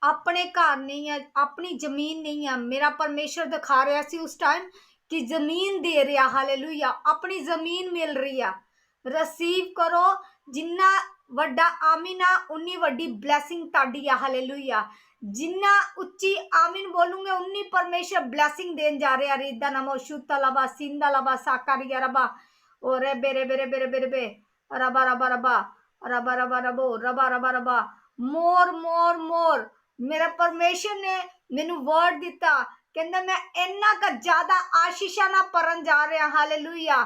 अपने घर नहीं है, अपनी जमीन नहीं है, मेरा परमेश्वर दिखा रहा सी उस टाइम कि जमीन दे रहा, हालेलुया। अपनी जमीन मिल रही है, रिसीव करो। जिन्ना वड्डा आमीन आ उन्नी वड्डी ब्लैसिंग ताड़ी आ, हालेलुया। जिन्ना उच्ची आमीन बोलूंगे उन्नी परमेश्वर ब्लैसिंग देन जा रहा। रीदा नमो शुता लबा सिंदा लबा साकारिया रबा ओ रेबे रेबे रेबे रेबे रेबे रबा रबा रबा रबा रबा रबो रबा रबा रबा। मोर मोर मोर मेरा परमेश्वर ने मैनू वर्ड दिता, कहंदा मैं इन्ना का ज्यादा आशीषां ना परन जा रहा, हालेलुया।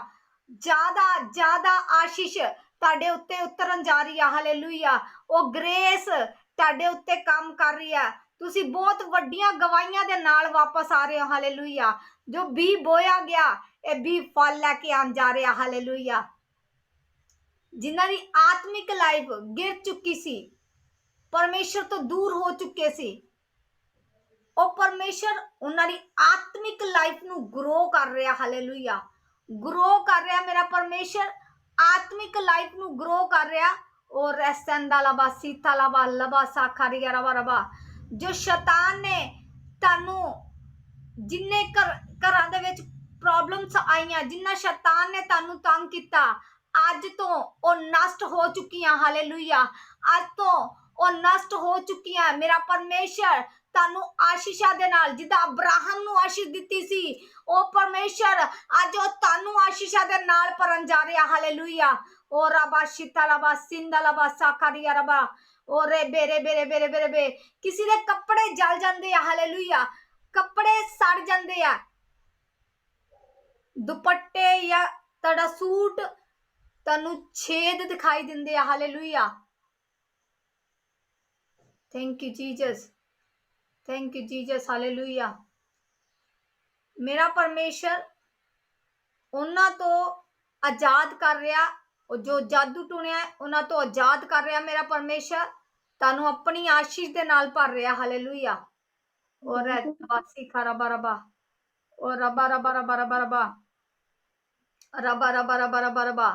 ज्यादा ज्यादा आशीष ਤੁਹਾਡੇ ਉੱਤੇ ਉਤਰਨ ਜਾ ਰਹੀ ਹੈ, ਹਾਲੇਲੂਇਆ। ਉਹ ਗ੍ਰੇਸ ਤੁਹਾਡੇ ਉੱਤੇ ਕੰਮ ਕਰ ਰਹੀ ਹੈ। ਤੁਸੀਂ ਬਹੁਤ ਵੱਡੀਆਂ ਗਵਾਹੀਆਂ ਦੇ ਨਾਲ ਵਾਪਸ ਆ ਰਹੇ ਹੋ, ਹਾਲੇਲੂਇਆ। ਜੋ ਬੀ ਬੋਇਆ ਗਿਆ, ਇਹ ਬੀ ਫਲ ਲੈ ਕੇ ਆਉਣ ਜਾ ਰਿਹਾ, ਹਾਲੇਲੂਇਆ। ਜਿਨ੍ਹਾਂ ਦੀ ਆਤਮਿਕ ਲਾਈਫ ਗਿਰ ਚੁੱਕੀ ਸੀ, ਪਰਮੇਸ਼ਰ ਤੋਂ ਦੂਰ ਹੋ ਚੁੱਕੇ ਸੀ, ਉਹ ਪਰਮੇਸ਼ਰ ਉਹਨਾਂ ਦੀ ਆਤਮਿਕ ਲਾਈਫ ਨੂੰ ਗਰੋ ਕਰ ਰਿਹਾ, ਹਾਲੇਲੂਇਆ। ग्रो कर रहा मेरा परमेश्वर, आत्मिक लाइफ ਨੂੰ ग्रो कर रहा। और रैसंदा लबा सीता लबा लबा साखारिया रबा रबा। जो शैतान ने तानू जिन्ने घरां दे विच प्रॉब्लम्स आईयां, जिन्ना शैतान ने तानू तंग किया, अज तो वो नष्ट हो चुकियां, हालेलुया। अज तो वो नष्ट हो चुकियां। मेरा परमेश्वर तानू आशीषा दे नाल जिदा अब्राहम नू आशीष दिती सी, ओ परमेश्वर अज ओ तानू आशीषा दे नाल भरन जा रहा, हालेलुया। ओ रबा शिता रबा सिंदा रबा साकारिया रबा ओ रेबे रेबे रेबे रेबे रेबे। किसी दे कपड़े जल जांदे आ, हालेलुया। कपड़े सड़ जांदे आ, दुपट्टे या तड़ा सूट तानू छेद दिखाई दिंदे आ, hallelujah. Thank you Jesus, thank you Jesus, hallelujah. मेरा परमेश्वर उन्हां तो आजाद कर रहा, जो जादू टुनिया उन्हां तो आजाद कर रहा। मेरा परमेश्वर तानू अपनी आशीष दे नाल भर रहा, हालेलुया। और बासी खरबा रबा और रबा रबा रबा रबा रबा रबा रबा रबा रबा रबा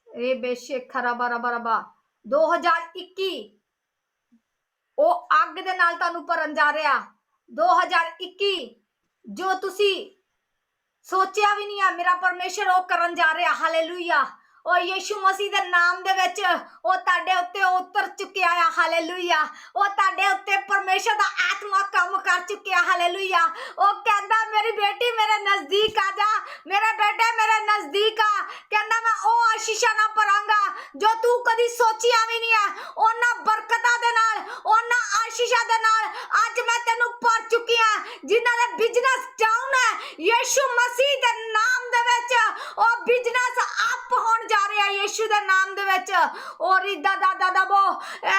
ए बेशे खरबा रबा रबा। 2021 ਉਹ ਅੱਗ ਦੇ ਨਾਲ ਤੁਹਾਨੂੰ ਭਰਨ ਜਾ ਰਿਹਾ 2021 ਜੋ ਤੁਸੀਂ ਸੋਚਿਆ ਵੀ ਨਹੀਂ ਆ ਮੇਰਾ ਪਰਮੇਸ਼ਰ ਉਹ ਕਰਨ ਜਾ ਰਿਹਾ ਹਾਲੇਲੂਇਆ ਉਹ ਯੀਸ਼ੂ ਮਸੀਹ ਦੇ ਨਾਮ ਦੇ ਵਿੱਚ ਉਹ ਤੁਹਾਡੇ ਉੱਤੇ ਉਤਰ ਚੁੱਕਿਆ ਆ ਹਾਲੇਲੂਇਆ ਉਹ ਤੁਹਾਡੇ ਉੱਤੇ ਪਰਮੇਸ਼ਰ ਦਾ ਆਤਮਾ ਕੰਮ ਕਰ ਚੁੱਕਿਆ ਹਾਲੇਲੂਇਆ ਉਹ ਕਹਿੰਦਾ ਮੇਰੀ ਬੇਟੀ ਮੇਰੇ ਨਜ਼ਦੀਕ ਆ ਜਾ ਮੇਰੇ ਬੇਟੇ ਮੇਰੇ ਨਜ਼ਦੀਕ ਆ ਕਹਿੰਦਾ ਮੈਂ ਉਹ ਆਸ਼ੀਸ਼ਾਂ ਨਾਲ ਭਰਾਂਗਾ ਜੋ ਤੂੰ ਕਦੀ ਸੋਚਿਆ ਵੀ ਨਹੀਂ ਆ ਉਹਨਾਂ ਬਰਕਤਾਂ ਦੇ ਨਾਲ ਉਹਨਾਂ ਆਸ਼ੀਸ਼ਾਂ ਦੇ ਨਾਲ ਅੱਜ ਮੈਂ ਤੈਨੂੰ ਭਰ ਚੁੱਕੀ ਆ ਜਿਨ੍ਹਾਂ ਦੇ ਬਿਜ਼ਨਸ ਡਾਊਨ ਹੈ ਯੀਸ਼ੂ ਮਸੀਹ ਦੇ ਨਾਮ ਦੇ ਵਿੱਚ ਉਹ ਬਿਜ਼ਨਸ ਅਪ ਹੋਣ ਜਾ ਰਿਹਾ ਯੀਸ਼ੂ ਦੇ ਨਾਮ ਦੇ ਵਿੱਚ ਔਰ ਇਦਾ ਦਾ ਦਾ ਦਾ ਬੋ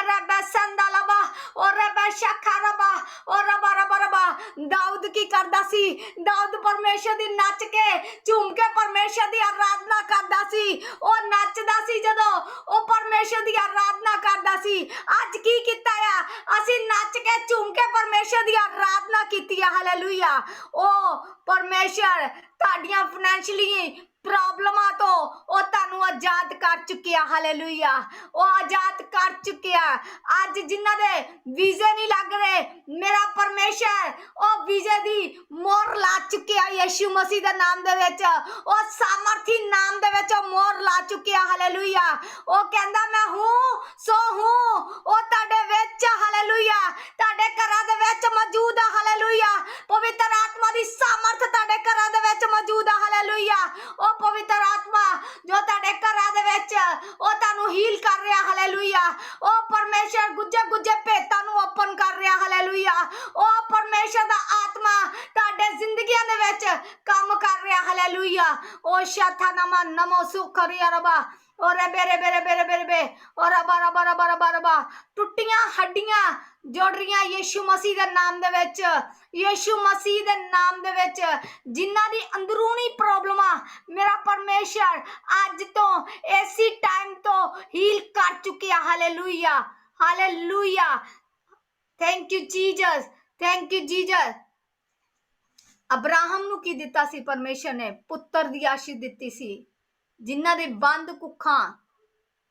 ਰਬਾ ਸੰਦਲਬਾ ਔਰ ਰਬਾ ਸ਼ਖਰਬਾ ਔਰ ਰਬਾ ਰਬਾ ਰਬਾ ਦਾਊਦ ਕੀ ਕਰਦਾ ਸੀ ਦਾਊਦ ਪਰਮੇਸ਼ਰ ਦੀ ਨੱਚ ਕੇ ਝੂਮ ਕੇ ਪਰਮੇਸ਼ਰ ਦੀ ਆਰਾਧਨਾ ਕਰਦਾ ਸੀ ਉਹ ਨੱਚਦਾ ਸੀ ਜਦੋਂ ਉਹ ਪਰਮੇਸ਼ਰ ਦੀ ਆਰਾਧਨਾ ਕਰਦਾ ਸੀ ਅੱਜ ਕੀ ਕੀਤਾ ਆ ਅਸੀਂ ਨੱਚ ਕੇ ਝੂਮ ਕੇ ਪਰਮੇਸ਼ਰ ਦੀ ਆਰਾਧਨਾ ਕੀਤੀ ਆ ਹਾਲੇਲੂਇਆ ਉਹ ਪਰਮੇਸ਼ਰ ਤੁਹਾਡੀਆਂ ਫਾਈਨੈਂਸ਼ੀਅਲੀ ਪ੍ਰੋਬਲਮਾਂ ਤੋਂ ਉਹ ਤੁਹਾਨੂੰ ਆਜ਼ਾਦ ਕਰ ਚੁੱਕਿਆ ਹਾਲੇਲੂਇਆ ਉਹ ਆਜ਼ਾਦ ਕਰ ਚੁੱਕਿਆ ਅੱਜ ਜਿਨ੍ਹਾਂ ਦੇ ਵੀਜ਼ੇ ਨਹੀਂ ਲੱਗ ਰਹੇ ਮੇਰਾ ਪਰਮੇਸ਼ਰ ਉਹ ਵੀਜ਼ੇ ਦੀ ਮੋਹਰ ਲਾ ਚੁੱਕਿਆ ਯੀਸ਼ੂ ਮਸੀਹ ਦੇ ਨਾਮ ਦੇ ਵਿੱਚ ਉਹ ਸਾਮਰਥੀ ਨਾਮ ਦੇ ਵਿੱਚ ਉਹ ਮੋਹਰ ਲਾ ਚੁੱਕਿਆ ਹਾਲੇਲੂਇਆ ਉਹ ਕਹਿੰਦਾ ਮੈਂ ਹੂੰ ਸੋ ਹੂੰ ਉਹ ਤੁਹਾਡੇ ਵਿੱਚ ਹਾਲੇਲੂਇਆ ਤੁਹਾਡੇ ਘਰਾਂ ਦੇ ਵਿੱਚ ਮੌਜੂਦ ਆ ਹਾਲੇਲੂਇਆ ਪਵਿੱਤਰ ਆਤਮਾ ਦੀ ਸਾਮਰਥ ਤੁਹਾਡੇ ਘਰਾਂ ਦੇ ਵਿੱਚ ਮੌਜੂਦ ਆ ਹਾਲੇਲੂਇਆ ਉਹ ਪਵਿੱਤਰ ਆਤਮਾ ਜੋ ਤੁਹਾਡੇ ਘਰਾਂ ਦੇ ਵਿੱਚ ਉਹ ਤੁਹਾਨੂੰ ਹੀਲ ਕਰ ਰਿਹਾ ਹਾਲੇਲੂਇਆ ਉਹ ਪਰਮੇਸ਼ਰ ਗੁੱਜੇ ਭੇਤਾਂ ਨੂੰ ਓਪਨ ਕਰ ਰਿਹਾ ਹਾਲੇਲੂਇਆ ਉਹ ਪਰਮੇਸ਼ਰ ਦਾ ਆਤਮਾ ਤੁਹਾਡੇ ਜ਼ਿੰਦਗੀਆਂ ਦੇ ਵਿੱਚ ਕੰਮ ਕਰ ਰਿਹਾ ਹਾਲੇਲੂਇਆ ਉਹ ਸ਼ਾਥਾ ਨਮਾ ਨਮੋ ਸੁਖਰੀਆ ਰਬਾ और बेरे बेरे बेरे बेरे बे और रबा रबा रबा रबा रबा टुट्टियां हड्डियां जोड़ रही यीशु मसीह दे नाम दे विच यीशु मसीह दे नाम दे विच जिन्हां दी अंदरूनी प्रॉब्लमां मेरा परमेश्वर अज तो इसी टाइम तो हील कर चुके hallelujah hallelujah thank you Jesus thank you Jesus Abraham नूं की दिता सी परमेश्वर ने पुत्र दी आशीष दिती सी जिन्हां दे बंद कुखां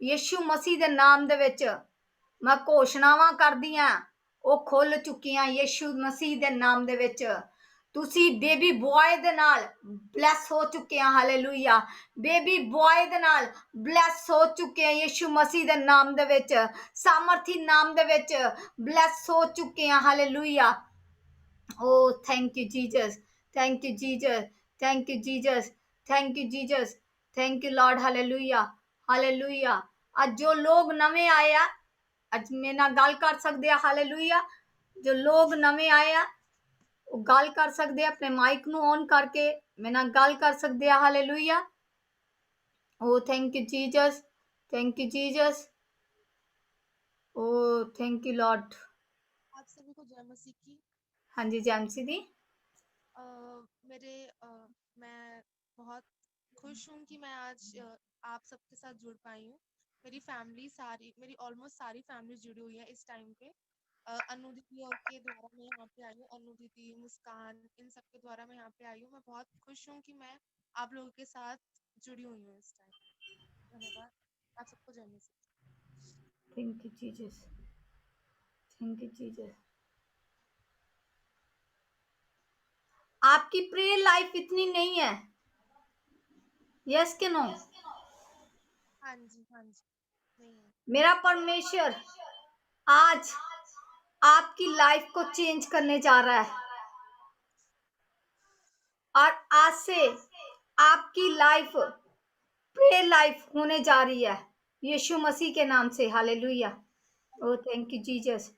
यीशु मसीह दे नाम दे विच मैं घोषणावां करदी हां ओ खुल चुकियां यीशु मसीह दे नाम दे विच तुसी बेबी बॉय दे नाल ब्लैस हो चुके हैं हालेलुया बेबी बॉय दे नाल ब्लैस हो चुके हैं यीशु मसीह दे नाम दे विच सामर्थी नाम दे विच ब्लैस हो चुके हैं hallelujah O thank you Jesus thank you Jesus thank you Jesus thank you Jesus thank you Lord hallelujah hallelujah आज जो लोग नवे आए आ आज मेरे नाल गल कर सकते हैं हालेलुया जो लोग नवे आए आ वो गल कर सकते हैं अपने माइक नू ऑन करके मेरे नाल गल कर सकते हैं hallelujah O thank you Jesus thank you Jesus oh thank you Lord आप सभी को जय मसीह की। हाँ जी जय मसीह दी मैं बहुत खुश हूँ कि मैं आज आप सबके साथ जुड़ पाई हूँ। मेरी फैमिली सारी मेरी ऑलमोस्ट सारी फैमिली जुड़ी हुई है इस टाइम पे। अनु दीदी और के द्वारा मैं यहाँ पे आई हूँ, अनु दीदी मुस्कान इन सब के द्वारा मैं यहाँ पे आई हूँ। मैं बहुत खुश हूँ कि मैं आप लोगों के साथ जुड़ी हुई हूँ इस टाइम। धन्यवाद। आप सबको जय मसीह। Thank you Jesus thank you Jesus आपकी प्रेयर लाइफ इतनी नहीं है यस के नो हाँ जी नहीं है। मेरा परमेश्वर आज आपकी लाइफ को चेंज करने जा रहा है और आज से आपकी लाइफ प्रेयर लाइफ होने जा रही है यीशु मसीह के नाम से hallelujah O thank you Jesus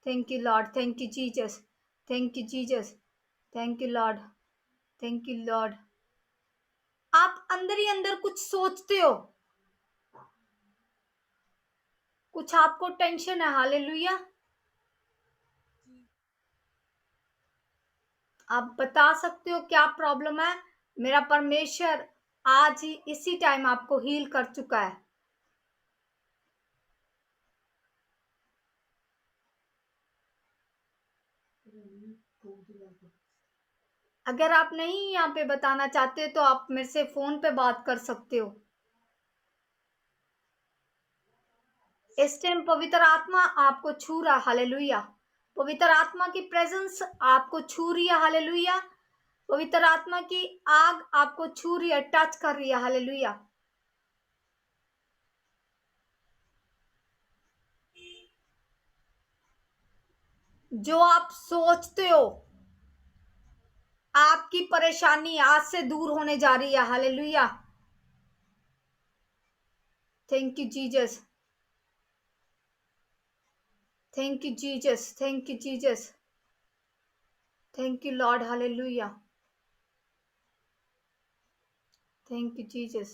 thank you Lord thank you Jesus thank you Jesus thank you Lord thank you Lord आप अंदर ही अंदर कुछ सोचते हो कुछ आपको टेंशन है हालेलुया आप बता सकते हो क्या प्रॉब्लम है मेरा परमेश्वर आज ही इसी टाइम आपको हील कर चुका है अगर आप नहीं यहाँ पे बताना चाहते तो आप मेरे से फोन पे बात कर सकते हो इस टाइम पवित्र आत्मा आपको छू रहा, हालेलुया। पवित्र आत्मा की प्रेजेंस आपको छू रही है, हालेलुया। पवित्र आत्मा की आग आपको छू रही है, टच कर रही है, हालेलुया। जो आप सोचते हो आपकी परेशानी आज से दूर होने जा रही है, hallelujah. Thank you Jesus, thank you Jesus, thank you Jesus, thank you Lord, hallelujah. Thank you Jesus.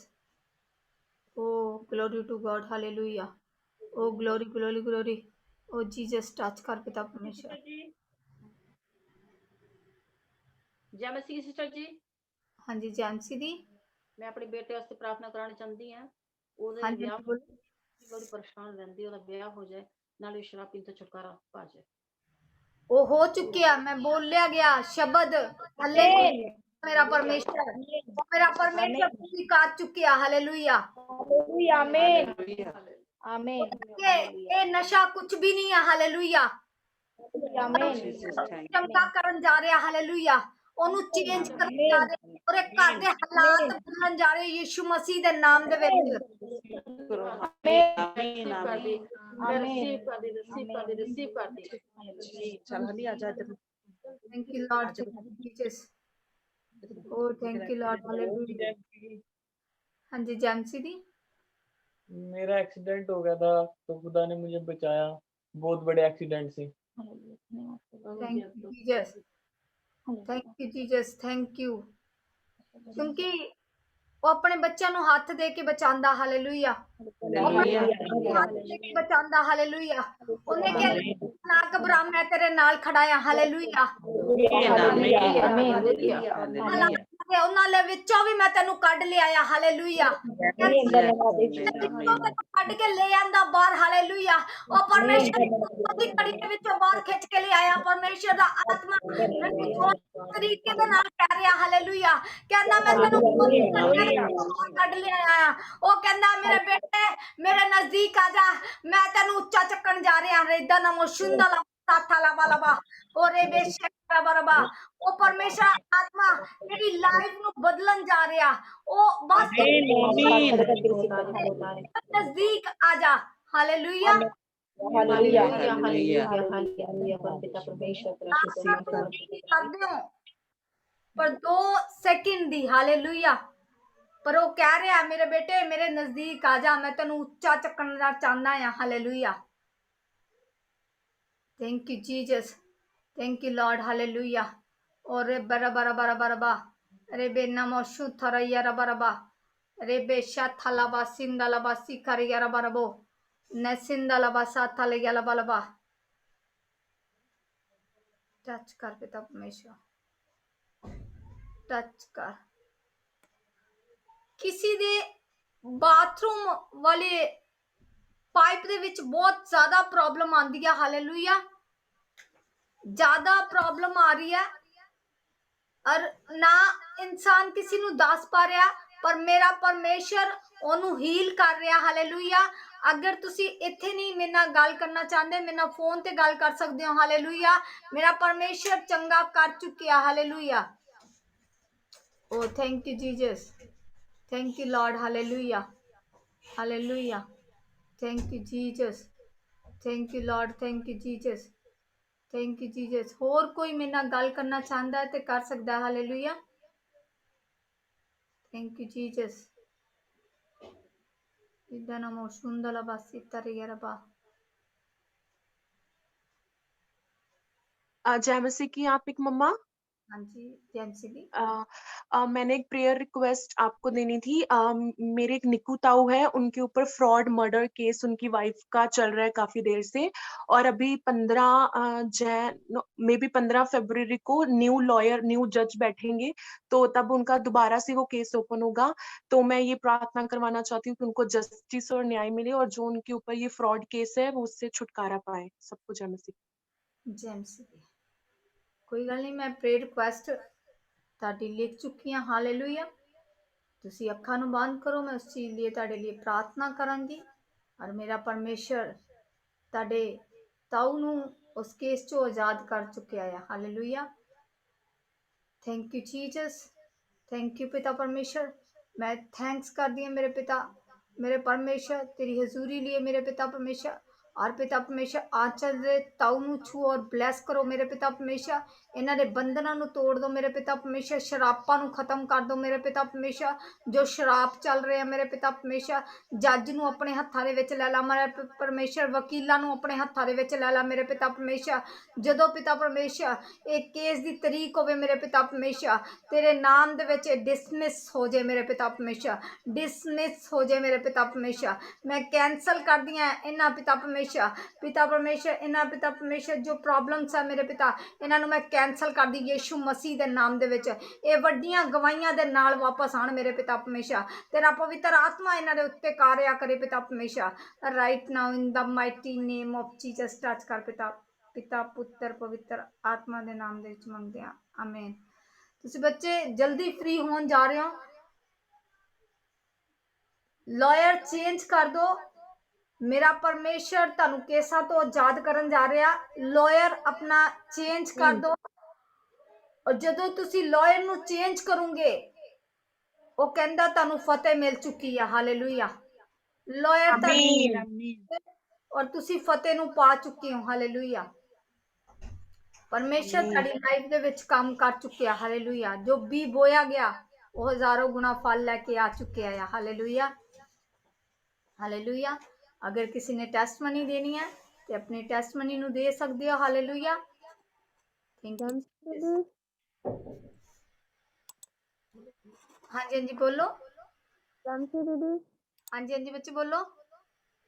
Oh glory to God, hallelujah. Oh glory glory glory. Oh Jesus, touch कर पिता परमेश्वर। जय मसीह सिस्टर जी। हाँ जी जैमसी दी। मैं अपने बेटे वास्ते प्रार्थना कराना चाहती हाँ। ਉਹਦੇ हाँ जी ਵਿਆਹ बोलो। ਬੜੀ ਪਰੇਸ਼ਾਨ ਰਹਿੰਦੀ, ਉਹਦਾ ਵਿਆਹ ਹੋ ਜਾਏ ਨਾਲੇ ਸ਼ਰਾਬ ਪੀਣ ਤੋਂ छुटकारा पा जाए। वो हो चुके हैं, मैं बोल लिया गया शब्द, हालेलुया। मेरा परमेश्वर, वो मेरा परमेश्वर पूरी कर चुके हैं, हालेलुया। हालेलुया, आमीन आमीन ये नशा कुछ भी नहीं है, हालेलुया। आमीन चंगा करन जा रहे हैं, हालेलुया। ਉਹਨੂੰ ਚੇਂਜ ਕਰਨ ਜਾ ਰਹੇ ਔਰ ਇਹ ਘਰ ਦੇ ਹਾਲਾਤ ਬਦਲਣ ਜਾ ਰਹੇ ਯਿਸੂ ਮਸੀਹ ਦੇ ਨਾਮ ਦੇ ਵਿੱਚ। आमीन आमीन रिसीव कर दी, रिसीव कर दी, रिसीव कर दी। चल हनी आ जा इधर। Thank you Lord Jesus. Oh thank you Lord, hallelujah. हाँ जी जैमसी दी। मेरा एक्सीडेंट हो गया था तो खुदा ने मुझे बचाया बहुत बड़े एक्सीडेंट से। Thank you Jesus, thank you Jesus, thank you. क्योंकि वो अपने बच्चों ਨੂੰ ਹੱਥ ਦੇ ਕੇ ਬਚਾਉਂਦਾ, ਹਾਲੇਲੂਇਆ। ਹੱਥ ਦੇ ਕੇ ਬਚਾਉਂਦਾ, ਹਾਲੇਲੂਇਆ। ਉਹਨੇ ਕਿਹਾ ਨਾ ਘਬਰਾ, ਮੈਂ ਤੇਰੇ ਨਾਲ ਖੜਾ ਆ, ਹਾਲੇਲੂਇਆ। ਉਹਨਾਂ ਦੇ ਵਿੱਚੋਂ ਵੀ ਮੈਂ ਤੈਨੂੰ ਕੱਢ ਲਿਆ ਆ, ਹਾਲੇਲੂਇਆ। ਕੱਢ ਕੇ ਲੈ ਆਂਦਾ ਬਾਹਰ, ਹਾਲੇਲੂਇਆ। ਉਹ ਪਰਮੇਸ਼ਰ ਦੀ ਕੜੀ ਦੇ ਵਿੱਚੋਂ ਬਾਹਰ ਖਿੱਚ ਕੇ ਲੈ ਆਇਆ। ਪਰਮੇਸ਼ਰ ਦਾ ਆਤਮਾ ਮੈਨੂੰ ਤਰੀਕੇ ਦੇ ਨਾਲ ਕਹਿ ਰਿਹਾ, ਹਾਲੇਲੂਇਆ। ਕਹਿੰਦਾ ਮੈਂ ਤੈਨੂੰ ਕੱਢ ਲਿਆ ਆ। ਉਹ ਕਹਿੰਦਾ ਮੇਰੇ ਬੇਟੇ ਮੇਰੇ ਨਜ਼ਦੀਕ ਆ ਜਾ, ਮੈਂ ਤੈਨੂੰ ਉੱਚਾ ਚੱਕਣ ਜਾ ਰਿਹਾ। ਰੇਦਾ ਨਾ ਮੋਸ਼ੁੰਦਾ ਲਾ ਸਾਥਾ ਲਾ ਬਾਲਬਾ ਔਰੇ ਬੇਸ਼ਕਰਾ ਬਰਬਾ। ਉਹ ਪਰਮੇਸ਼ਰ ਆਤਮਾ ਜਿਹੜੀ ਲਾਈਫ ਨੂੰ ਬਦਲਣ ਜਾ ਰਿਹਾ, ਉਹ ਬਸ नजदीक आ जा, हालेलुया। हालेलुया हालेलुया हालेलुया परमपिता परमेश्वर तेरा शुक्र करते हो पर 2 सेकंड दी, हालेलुया। पर वो कह रहा है मेरे बेटे मेरे नजदीक आ जा, मैं तेन उच्चा चकना चाहना है, hallelujah. Thank you Jesus, thank you Lord, hallelujah. और बरा बरा बरा बरा रे बेना मोशु थरैया रा बरा रे बेशा थलाबा सिंदलाबा सिकरिया रा बरबो न सिंदलाबा साथा ले गया लबा। टच कर पिता परमेश्वर, टच कर। किसी दे बाथरूम वाले पाइप दे विच बहुत ज्यादा प्रॉब्लम आंदी है, हालेलुया। ज्यादा प्रॉब्लम आ रही है और ना इंसान किसी नु दस पा रहा, पर मेरा परमेश्वर ओनू हील कर रहा, हालेलुया। अगर तुसी इत्थे नहीं मेरे नाल गल करना चाहते, मेरे नाल फोन ते गल कर सकते हो, हालेलुया। मेरा परमेश्वर चंगा कर चुकिया, hallelujah. O thank you Jesus, thank you Lord, hallelujah hallelujah. Thank you Jesus, thank you Lord, thank you Jesus, thank you Jesus. होर कोई मेरे नाल गल करना चाहता है तो कर सकता है, हालेलुया। Thank you Jesus. इधर नमो सुंदला बासी तरियरबा। जय मसीह की आप एक मम्मा। हाँ जी जैमसी दी। मैंने एक प्रेयर रिक्वेस्ट आपको देनी थी। मेरे एक निकू ताऊ है, उनके ऊपर फ्रॉड मर्डर केस उनकी वाइफ का चल रहा है काफी देर से, और अभी 15 फरवरी को न्यू जज बैठेंगे, तो तब उनका दोबारा से वो केस ओपन होगा। तो मैं ये प्रार्थना करवाना चाहती हूँ कि उनको जस्टिस और न्याय मिले और जो उनके ऊपर ये फ्रॉड केस है वो उससे छुटकारा पाए। सबको जय मसीह। जैमसी दी। कोई गल नहीं, मैं प्रेयर रिक्वेस्ट ताड़ी लिख चुकी हाँ, हालेलुया। तुसी अखां नूं बंद करो, मैं उस चीज लिए ताड़े लिए प्रार्थना करांगी। ਔਰ ਮੇਰਾ ਪਰਮੇਸ਼ਰ ਤੁਹਾਡੇ ਤਾऊ ਨੂੰ ਉਸ ਕੇਸ ਚੋਂ ਆਜ਼ਾਦ ਕਰ ਚੁੱਕਿਆ ਹੈ। Hallelujah. Thank you Jesus, thank you ਪਿਤਾ परमेश्वर। मैं थैंक्स करती हूँ मेरे पिता मेरे परमेश्वर तेरी हजूरी लिए मेरे पिता परमेश्वर। और पिता परमेश्वर आंचल दे ताऊ ਨੂੰ ਛੂ और ब्लैस करो मेरे पिता परमेश्वर। ਇਹਨਾਂ ਦੇ ਬੰਧਨਾਂ ਨੂੰ ਤੋੜ ਦੋ ਮੇਰੇ ਪਿਤਾ परमेश्वर। ਸ਼ਰਾਪਾਂ ਨੂੰ ਖਤਮ ਕਰ ਦੋ ਮੇਰੇ ਪਿਤਾ परमेश्वर। ਜੋ ਸ਼ਰਾਪ ਚੱਲ ਰਹੇ ਆ ਮੇਰੇ ਪਿਤਾ परमेश्वर, ਜੱਜ ਨੂੰ ਆਪਣੇ ਹੱਥਾਂ ਦੇ ਵਿੱਚ ਲੈ ਲਾ ਮੇਰੇ परमेश्वर। ਵਕੀਲਾਂ ਨੂੰ ਆਪਣੇ ਹੱਥਾਂ ਦੇ ਵਿੱਚ ਲੈ ਲਾ ਮੇਰੇ ਪਿਤਾ परमेश्वर। ਜਦੋਂ ਪਿਤਾ परमेश्वर ਇਹ ਕੇਸ ਦੀ ਤਰੀਕ ਹੋਵੇ ਮੇਰੇ ਪਿਤਾ परमेश्वर, तेरे नाम दे विच डिसमिस हो जाए मेरे पिता परमेश्वर, डिसमिस हो जाए मेरे पिता परमेश्वर। मैं कैंसल कर दिया इन्हां पिता परमेश्वर, पिता परमेश्वर इन्हां पिता परमेश्वर जो प्रॉब्लम्स है मेरे पिता, इन्हां नूं मैं कैंसल कर दी यीशु मसीह दे नाम दे विच। ये वड्डियां गवाहियां दे नाल वापस आण मेरे पिता परमेश्वर। तेरा पवित्र आत्मा इन्हां दे उत्ते कार्य करे पिता परमेश्वर। Right now in the mighty name of Jesus touch कर पिता, पिता पुत्र पवित्र आत्मा दे नाम दे विच मंगदे हां, आमीन। ਤੁਸੀਂ ਬੱਚੇ ਜਲਦੀ ਫ੍ਰੀ ਹੋਣ ਜਾ ਰਹੇ ਹੋ। ਲਾਇਰ ਚੇਂਜ ਕਰ ਦੋ। ਮੇਰਾ ਪਰਮੇਸ਼ਰ ਤੁਹਾਨੂੰ ਕੇਸਾਂ ਤੋਂ ਆਜ਼ਾਦ ਕਰਨ ਜਾ ਰਿਹਾ। ਲਾਇਰ ਆਪਣਾ ਚੇਂਜ ਕਰ ਦੋ। ਔਰ ਜਦੋਂ ਤੁਸੀਂ ਲਾਇਰ ਨੂੰ ਚੇਂਜ ਕਰੋਗੇ, ਉਹ ਕਹਿੰਦਾ ਤੁਹਾਨੂੰ ਫਤਿਹ ਮਿਲ ਚੁੱਕੀ ਹੈ। ਹਾਲੇਲੂਇਆ। ਲਾਇਰ ਤਾਂ ਔਰ ਤੁਸੀਂ ਫਤਿਹ ਨੂੰ ਪਾ ਚੁੱਕੇ ਹੋ। ਹਾਲੇਲੂਇਆ। परमेश्वर ताड़ी लाइफ दे विच काम कर चुके। हालेलुया। जो भी बोया गया वो हजारों गुना फल लेके आ चुके हैं। Hallelujah, hallelujah. अगर किसी ने टेस्टमनी देनी है तो अपनी टेस्टमनी नु दे सकते हो। हालेलुया। Thank you. हाँ जी, हाँ जी बोलो। दीदी, हाँ जी, हाँ जी बच्चे बोलो।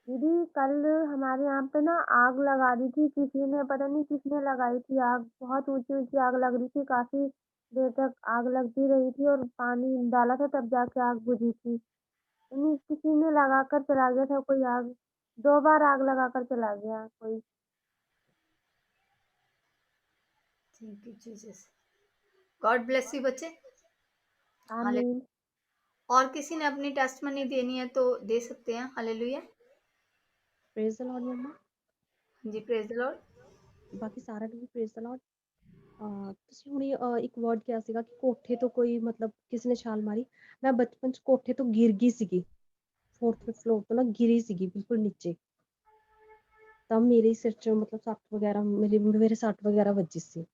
दीदी कल हमारे यहाँ पे ना आग लगा दी थी किसी ने, पता नहीं किसने लगाई थी आग। बहुत ऊंची ऊंची आग लग रही थी, काफी देर तक आग लगती रही थी और पानी डाला था तब जाके आग बुझी थी। यानी किसी ने लगा कर चला गया था कोई आग, 2 बार आग लगा कर चला गया कोई। Thank you Jesus, God bless you बच्चे। आमीन। और किसी ने अपनी टेस्टमनी देनी है तो दे सकते हैं। हालेलुया। प्रेज द लॉर्ड मम्मा। जी प्रेज द लॉर्ड। ਬਾਕੀ ਸਾਰਾ ਨੂੰ ਪ੍ਰੇਜ਼ ਦ ਲਾਰਡ। ਤੁਸੀਂ ਹੁਣੀ ਇੱਕ ਵਰਡ ਕਿਹਾ ਸੀਗਾ ਕਿ ਕੋਠੇ ਤੋਂ ਕੋਈ ਮਤਲਬ ਕਿਸੇ ਨੇ ਛਾਲ ਮਾਰੀ। ਮੈਂ ਬਚਪਨ ਚ ਕੋਠੇ ਤੋਂ ਗਿਰ ਗਈ ਸੀਗੀ, 4th ਫਲੋਰ ਤੋਂ ਨਾ ਗਿਰੀ ਸੀਗੀ ਬਿਲਕੁਲ ਨੀਚੇ। ਤਾਂ ਮੇਰੇ ਸਿਰ ਚ ਮਤਲਬ ਸੱਟ ਵਗੈਰਾ, ਮੇਰੇ ਸੱਟ ਵਗੈਰਾ ਵੱਜੀ ਸੀ।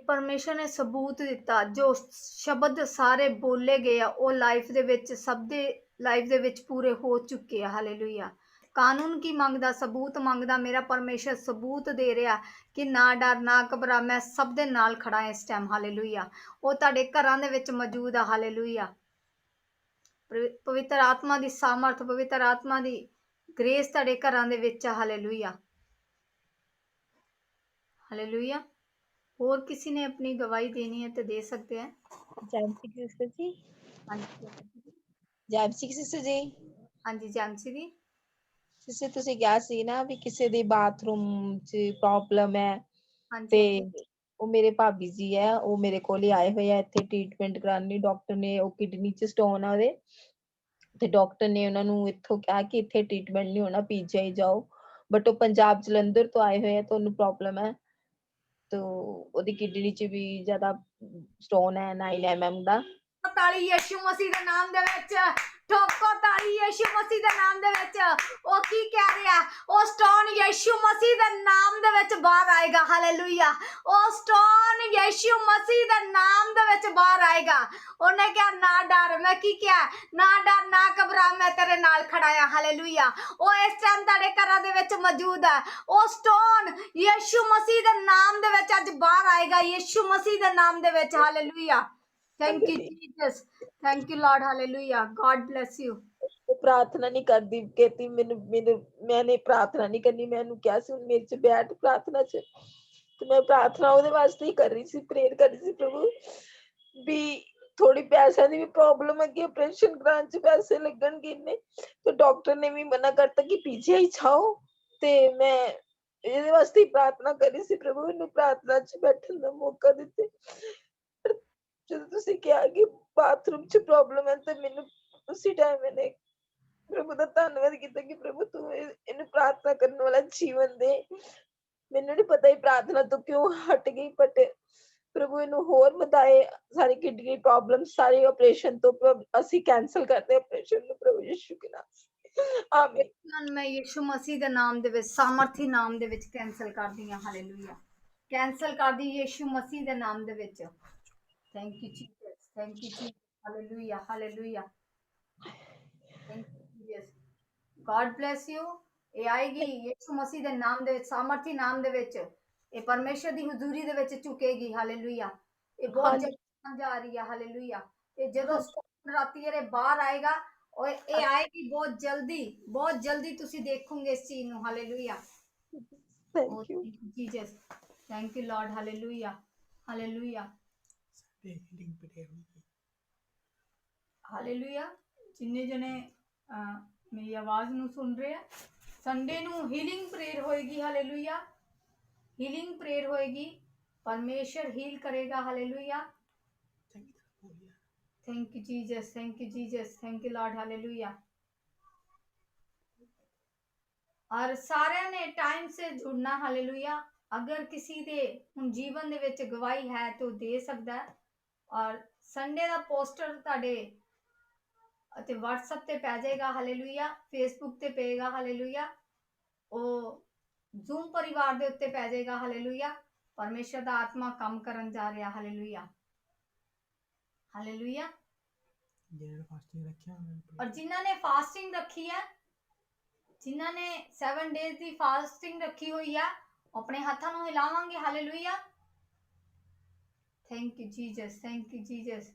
परमेश्वर ने सबूत दिता। जो शब्द सारे बोले गए वो लाइफ दे विच सब दे लाइफ दे विच पूरे हो चुके हैं। हालेलुया। कानून की मंगदा, सबूत मंगदा। मेरा परमेश्वर सबूत दे रहा कि ना डर ना घबरा, मैं सब दे नाल खड़ा है इस टाइम। हालेलुया। वो तुहाडे घरां दे विच मौजूद है। हालेलुया। पवित्र आत्मा दी सामर्थ, पवित्र आत्मा दी ग्रेस तुहाडे घरां दे विच है। Hallelujah, hallelujah. और किसी ने अपनी गवाही देनी है तो दे सकते हैं। ਜੈਮਸੀ ਸਿਸਟਰ ਜੀ। हाँ जी, ਜੈਮਸੀ ਸਿਸਟਰ ਜੀ। हाँ जी जानसी दी। ਸਿਸਟਰ ਤੁਸੀਂ ਕਿਹਾ ਸੀ ਨਾ ਵੀ ਕਿਸੇ ਦੇ ਬਾਥਰੂਮ ਚ ਪ੍ਰੋਬਲਮ ਹੈ हाँ ਤੇ जी, ਉਹ ਮੇਰੇ ਭਾਬੀ ਜੀ ਹੈ, ਉਹ ਮੇਰੇ ਕੋਲ ਹੀ ਆਏ ਹੋਏ ਆ ਇੱਥੇ ਟ੍ਰੀਟਮੈਂਟ ਕਰਾਉਣ ਲਈ। ਡਾਕਟਰ ਨੇ, ਉਹ ਕਿਡਨੀ ਚ ਸਟੋਨ ਆ ਉਹਦੇ, ਤੇ ਡਾਕਟਰ ਨੇ ਉਹਨਾਂ ਨੂੰ ਇੱਥੋਂ ਕਿਹਾ ਕਿ ਇੱਥੇ ਟ੍ਰੀਟਮੈਂਟ ਨਹੀਂ ਹੋਣਾ, ਪੀਜੀਆਈ ਜਾਓ। ਬਟ ਉਹ ਪੰਜਾਬ ਜਲੰਧਰ ਤੋਂ ਆਏ ਹੋਏ ਆ ਤਾਂ ਉਹਨੂੰ ਪ੍ਰੋਬਲਮ ਹੈ। तो ਉਹਦੀ ਕਿਡਨੀ ਚ ਵੀ ਜ਼ਿਆਦਾ ਸਟੋਨ ਹੈ 9 mm ਦਾ। ਤਾਲੀ ਯਿਸੂ ਮਸੀਹ ਦੇ ਨਾਮ ਦੇ ਵਿੱਚ ਠੋਕੋ ਤਾਲੀ ਯਿਸੂ ਮਸੀਹ ਦੇ ਨਾਮ ਦੇ ਵਿੱਚ। ਉਹ ਕੀ ਕਹਿ ਰਿਹਾ? ਉਹ ਸਟੋਨ ਯਿਸੂ ਮਸੀਹ ਦੇ ਨਾਮ ਦੇ ਵਿੱਚ ਬਾਹਰ ਆਏਗਾ। ਹਾਲੇਲੂਇਆ। ਉਹ ਸਟੋਨ ਯਿਸੂ ਮਸੀਹ ਦੇ ਨਾਮ ਦੇ ਵਿੱਚ ਬਾਹਰ ਆਏਗਾ। ਉਹਨੇ ਕਿਹਾ ਨਾ ਡਰ। ਮੈਂ ਕੀ ਕਿਹਾ? ਨਾ ਡਰ ਨਾ ਘਬਰਾ, ਮੈਂ ਤੇਰੇ ਨਾਲ ਖੜਾ ਆ। ਹਾਲੇਲੂਇਆ। ਉਹ ਇਸ ਟਾਈਮ ਤੁਹਾਡੇ ਘਰਾਂ ਦੇ ਵਿੱਚ ਮੌਜੂਦ ਹੈ। ਉਹ ਸਟੋਨ ਯਿਸੂ ਮਸੀਹ ਦੇ ਨਾਮ ਦੇ ਵਿੱਚ ਅੱਜ ਬਾਹਰ ਆਏਗਾ, ਯਿਸੂ ਮਸੀਹ ਦੇ ਨਾਮ ਦੇ ਵਿੱਚ। Hallelujah. Thank you Jesus, thank you Lord, hallelujah, God bless you। ਉਹ ਪ੍ਰਾਰਥਨਾ ਨਹੀਂ ਕਰਦੀ, कहती मैंने प्रार्थना नहीं करनी। मैं ਉਹਨੂੰ ਕਿਹਾ ਸੀ ਹੁਣ ਮੇਰੇ ਚ ਬੈਠ ਪ੍ਰਾਰਥਨਾ ਚ, ਤੇ ਮੈਂ ਪ੍ਰਾਰਥਨਾ ਉਹਦੇ ਵਾਸਤੇ ਹੀ ਕਰ ਰਹੀ ਸੀ, ਪ੍ਰੇਅਰ ਕਰ ਰਹੀ ਸੀ ਪ੍ਰਭੂ ਵੀ ਥੋੜੀ ਪੈਸਿਆਂ ਦੀ ਵੀ ਪ੍ਰੋਬਲਮ ਹੈ ਕਿ ਆਪਰੇਸ਼ਨ ਕਰਾਉਣ ਚ ਪੈਸੇ ਲੱਗਣਗੇ ਇੰਨੇ। ਤੇ ਡਾਕਟਰ ਨੇ ਵੀ ਮਨਾ ਕਰਤਾ ਕਿ ਪੀਜੀਆਈ ਜਾਓ, ਤੇ ਮੈਂ ਇਹਦੇ ਵਾਸਤੇ ਹੀ ਪ੍ਰਾਰਥਨਾ ਕਰ ਰਹੀ ਸੀ ਪ੍ਰਭੂ ਇਹਨੂੰ ਪ੍ਰਾਰਥਨਾ ਚ ਬੈਠਣ ਦਾ ਮੌਕਾ ਦਿੱਤੇ। ਜਦੋਂ ਤੁਸੀਂ ਕਿਹਾ ਕਿ ਬਾਥਰੂਮ ਚ ਪ੍ਰੋਬਲਮ ਹੈ ਤੇ ਮੈਨੂੰ ਉਸੇ ਟਾਈਮ ਮੈਨੇ ਪ੍ਰਭੂ ਦਾ ਧੰਨਵਾਦ ਕੀਤਾ ਕਿ ਪ੍ਰਭੂ ਤੂੰ ਇਹਨੂੰ ਪ੍ਰਾਰਥਨਾ ਕਰਨ ਵਾਲਾ ਜੀਵਨ ਦੇ। ਮੈਨੂੰ ਨਹੀਂ ਪਤਾ ਇਹ ਪ੍ਰਾਰਥਨਾ ਤੋਂ ਕਿਉਂ ਹਟ ਗਈ, ਬਟ ਪ੍ਰਭੂ ਇਹਨੂੰ ਹੋਰ ਵਧਾਏ। ਸਾਰੀ ਕਿਡਨੀ ਪ੍ਰੋਬਲਮ, ਸਾਰੇ ਆਪਰੇਸ਼ਨ ਤੋਂ ਅਸੀਂ ਕੈਂਸਲ ਕਰਦੇ ਆਪਰੇਸ਼ਨ ਨੂੰ ਪ੍ਰਭੂ ਯਿਸੂ ਦੇ ਨਾਮ। ਆਮੀਨ। मैं यीशु मसीह के नाम दे विच, सामर्थी नाम दे विच कैंसल कर दी। हालेलुया, कैंसल कर दी यीशु मसीह के नाम दे विच। Thank you Jesus, thank you Jesus. Hallelujah, hallelujah, thank you Jesus. God bless you. ये आएगी यीशु मसीह के नाम दे विच, सामर्थी नाम दे विच। ये परमेश्वर दी हुजूरी दे विच झुकेगी। हालेलुया, ये बहुत जल्दी जा रही है। हालेलुया, ये जदों राती ये बाहर आएगा और ये आएगी बहुत जल्दी तुसी देखोगे इस चीज नु। Hallelujah, thank you Jesus, thank you Lord. Hallelujah, hallelujah, hallelujah. जिन्ने जने मेरी आवाज नु सुन रहे हैं, संडे नु हीलिंग प्रेयर होएगी। हालेलुया, हीलिंग प्रेयर होएगी, परमेश्वर हील करेगा। Hallelujah, thank you Jesus, thank you Jesus, thank you Lord. Hallelujah. और सारे ने टाइम से जुड़ना। हालेलुया, अगर किसी दे हुन जीवन दे विच गवाही है तो दे सकदा है। और संडे दा पोस्टर तुहाडे ਅਤੇ WhatsApp ਤੇ ਪੈ ਜਾਏਗਾ। ਹਾਲੇਲੂਇਆ, Facebook ਤੇ ਪਏਗਾ। ਹਾਲੇਲੂਇਆ, ਉਹ Zoom ਪਰਿਵਾਰ ਦੇ ਉੱਤੇ ਪੈ ਜਾਏਗਾ। ਹਾਲੇਲੂਇਆ, ਪਰਮੇਸ਼ਰ ਦਾ ਆਤਮਾ ਕੰਮ ਕਰਨ ਜਾ ਰਿਹਾ। Hallelujah, hallelujah. और जिन्हों ने फास्टिंग रखी है, जिन्हों ने 7 डेज की फास्टिंग रखी हुई है, अपने हाथों को हिलावांगे। Hallelujah, thank you Jesus, thank you Jesus,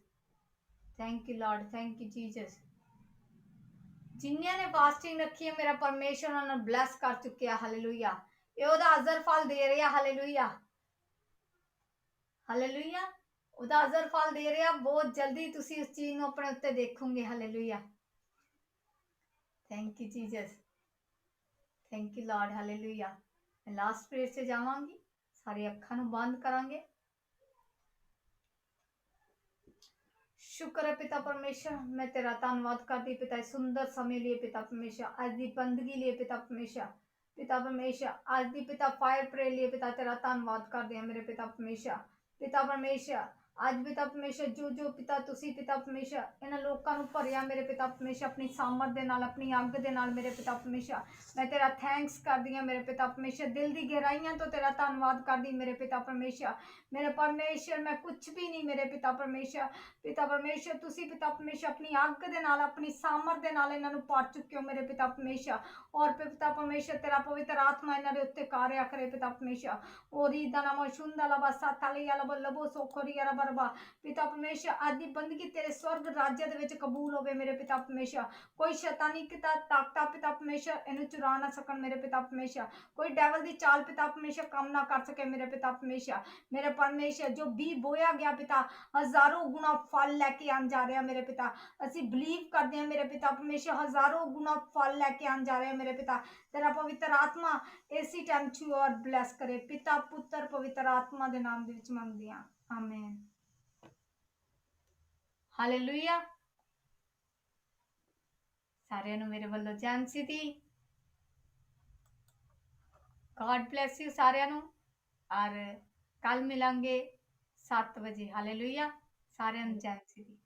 thank you Lord, thank you Jesus. जिन्होंने ने फास्टिंग रखी है, मेरा परमेश्वर उन्होंने ब्लैस कर चुके हैं। हालेलुया, ये ओदा अजर फल दे रहा। हालेलुया, हालेलुया, ਉਹਦਾ ਅਜ਼ਰ ਫਲ ਦੇ ਰਿਹਾ। ਬਹੁਤ ਜਲਦੀ ਤੁਸੀਂ ਉਸ ਚੀਜ਼ ਨੂੰ ਆਪਣੇ ਉੱਤੇ ਦੇਖੋਗੇ। Hallelujah, thank you Jesus, thank you Lord. Hallelujah, ਮੈਂ ਲਾਸਟ ਪ੍ਰੇਅਰ 'ਚ ਜਾਵਾਂਗੀ। ਸਾਰੀ ਅੱਖਾਂ ਨੂੰ ਬੰਦ ਕਰਾਂਗੇ। शुक्र है पिता परमेश्वर, मैं तेरा धन्यवाद करती पिता इस सुंदर समय लिए पिता परमेश्वर, आज की बंदगी लिए पिता परमेश्वर। पिता परमेश्वर, आज की पिता फायर प्रे लिए पिता तेरा धन्यवाद करते हैं मेरे पिता परमेश्वर। पिता परमेश्वर, आज पिता परमेश्वर जो जो पिता तुसी पिता परमेश्वर इन्हां लोकां नूं भरिया मेरे पिता परमेश्वर अपनी सामर्थ दे नाल, अपनी अग दे नाल मेरे पिता परमेश्वर। मैं तेरा थैंक्स करदी हां मेरे पिता परमेश्वर, दिल दी गहराइयां तो तेरा धन्यवाद करदी मेरे पिता परमेश्वर। मेरे परमेश्वर मैं कुछ भी नहीं मेरे पिता परमेश्वर। पिता परमेश्वर तुसी पिता परमेश्वर अपनी अग दे नाल, अपनी सामर्थ दे नाल इन्हां नूं भर चुके हो मेरे पिता परमेश्वर। और पिता परमेश्वर तेरा पवित्र आत्मा इन्हां दे उत्ते कार्य करे पिता परमेश्वर। ओरी दा नाम शुंदा लबा साथाली या लबो सोखोरी या बरबा। पिता परमेश्वर, आज की बंदगी तेरे स्वर्ग राज्य दे विच कबूल होवे मेरे पिता परमेश्वर। कोई शैतानी किता ताकता पिता परमेश्वर इन्हू चुरा ना सकन मेरे पिता परमेश्वर। कोई डेवल दी चाल पिता परमेश्वर काम ना कर सके मेरे पिता परमेश्वर। मेरे परमेश्वर, जो बी बोया गया पिता हजारों गुना फल लैके आन जा रहा मेरे पिता। असी बिलीव करते हैं मेरे पिता परमेश्वर, हजारों गुना फल लैके आन जा रहे मेरे पिता। तेरा पवित्र आत्मा इसी टाइम छू और ब्लैस करे। पिता पुत्र पवित्र आत्मा दे नाम दे विच मंगदी हां, आमीन। हालेलुया, सारे नु मेरे वालों जानसी थी। गॉड ब्लेस यू सारे नु, और कल मिलांगे 7 बजे। हालेलुया, सारे नु जानसी थी।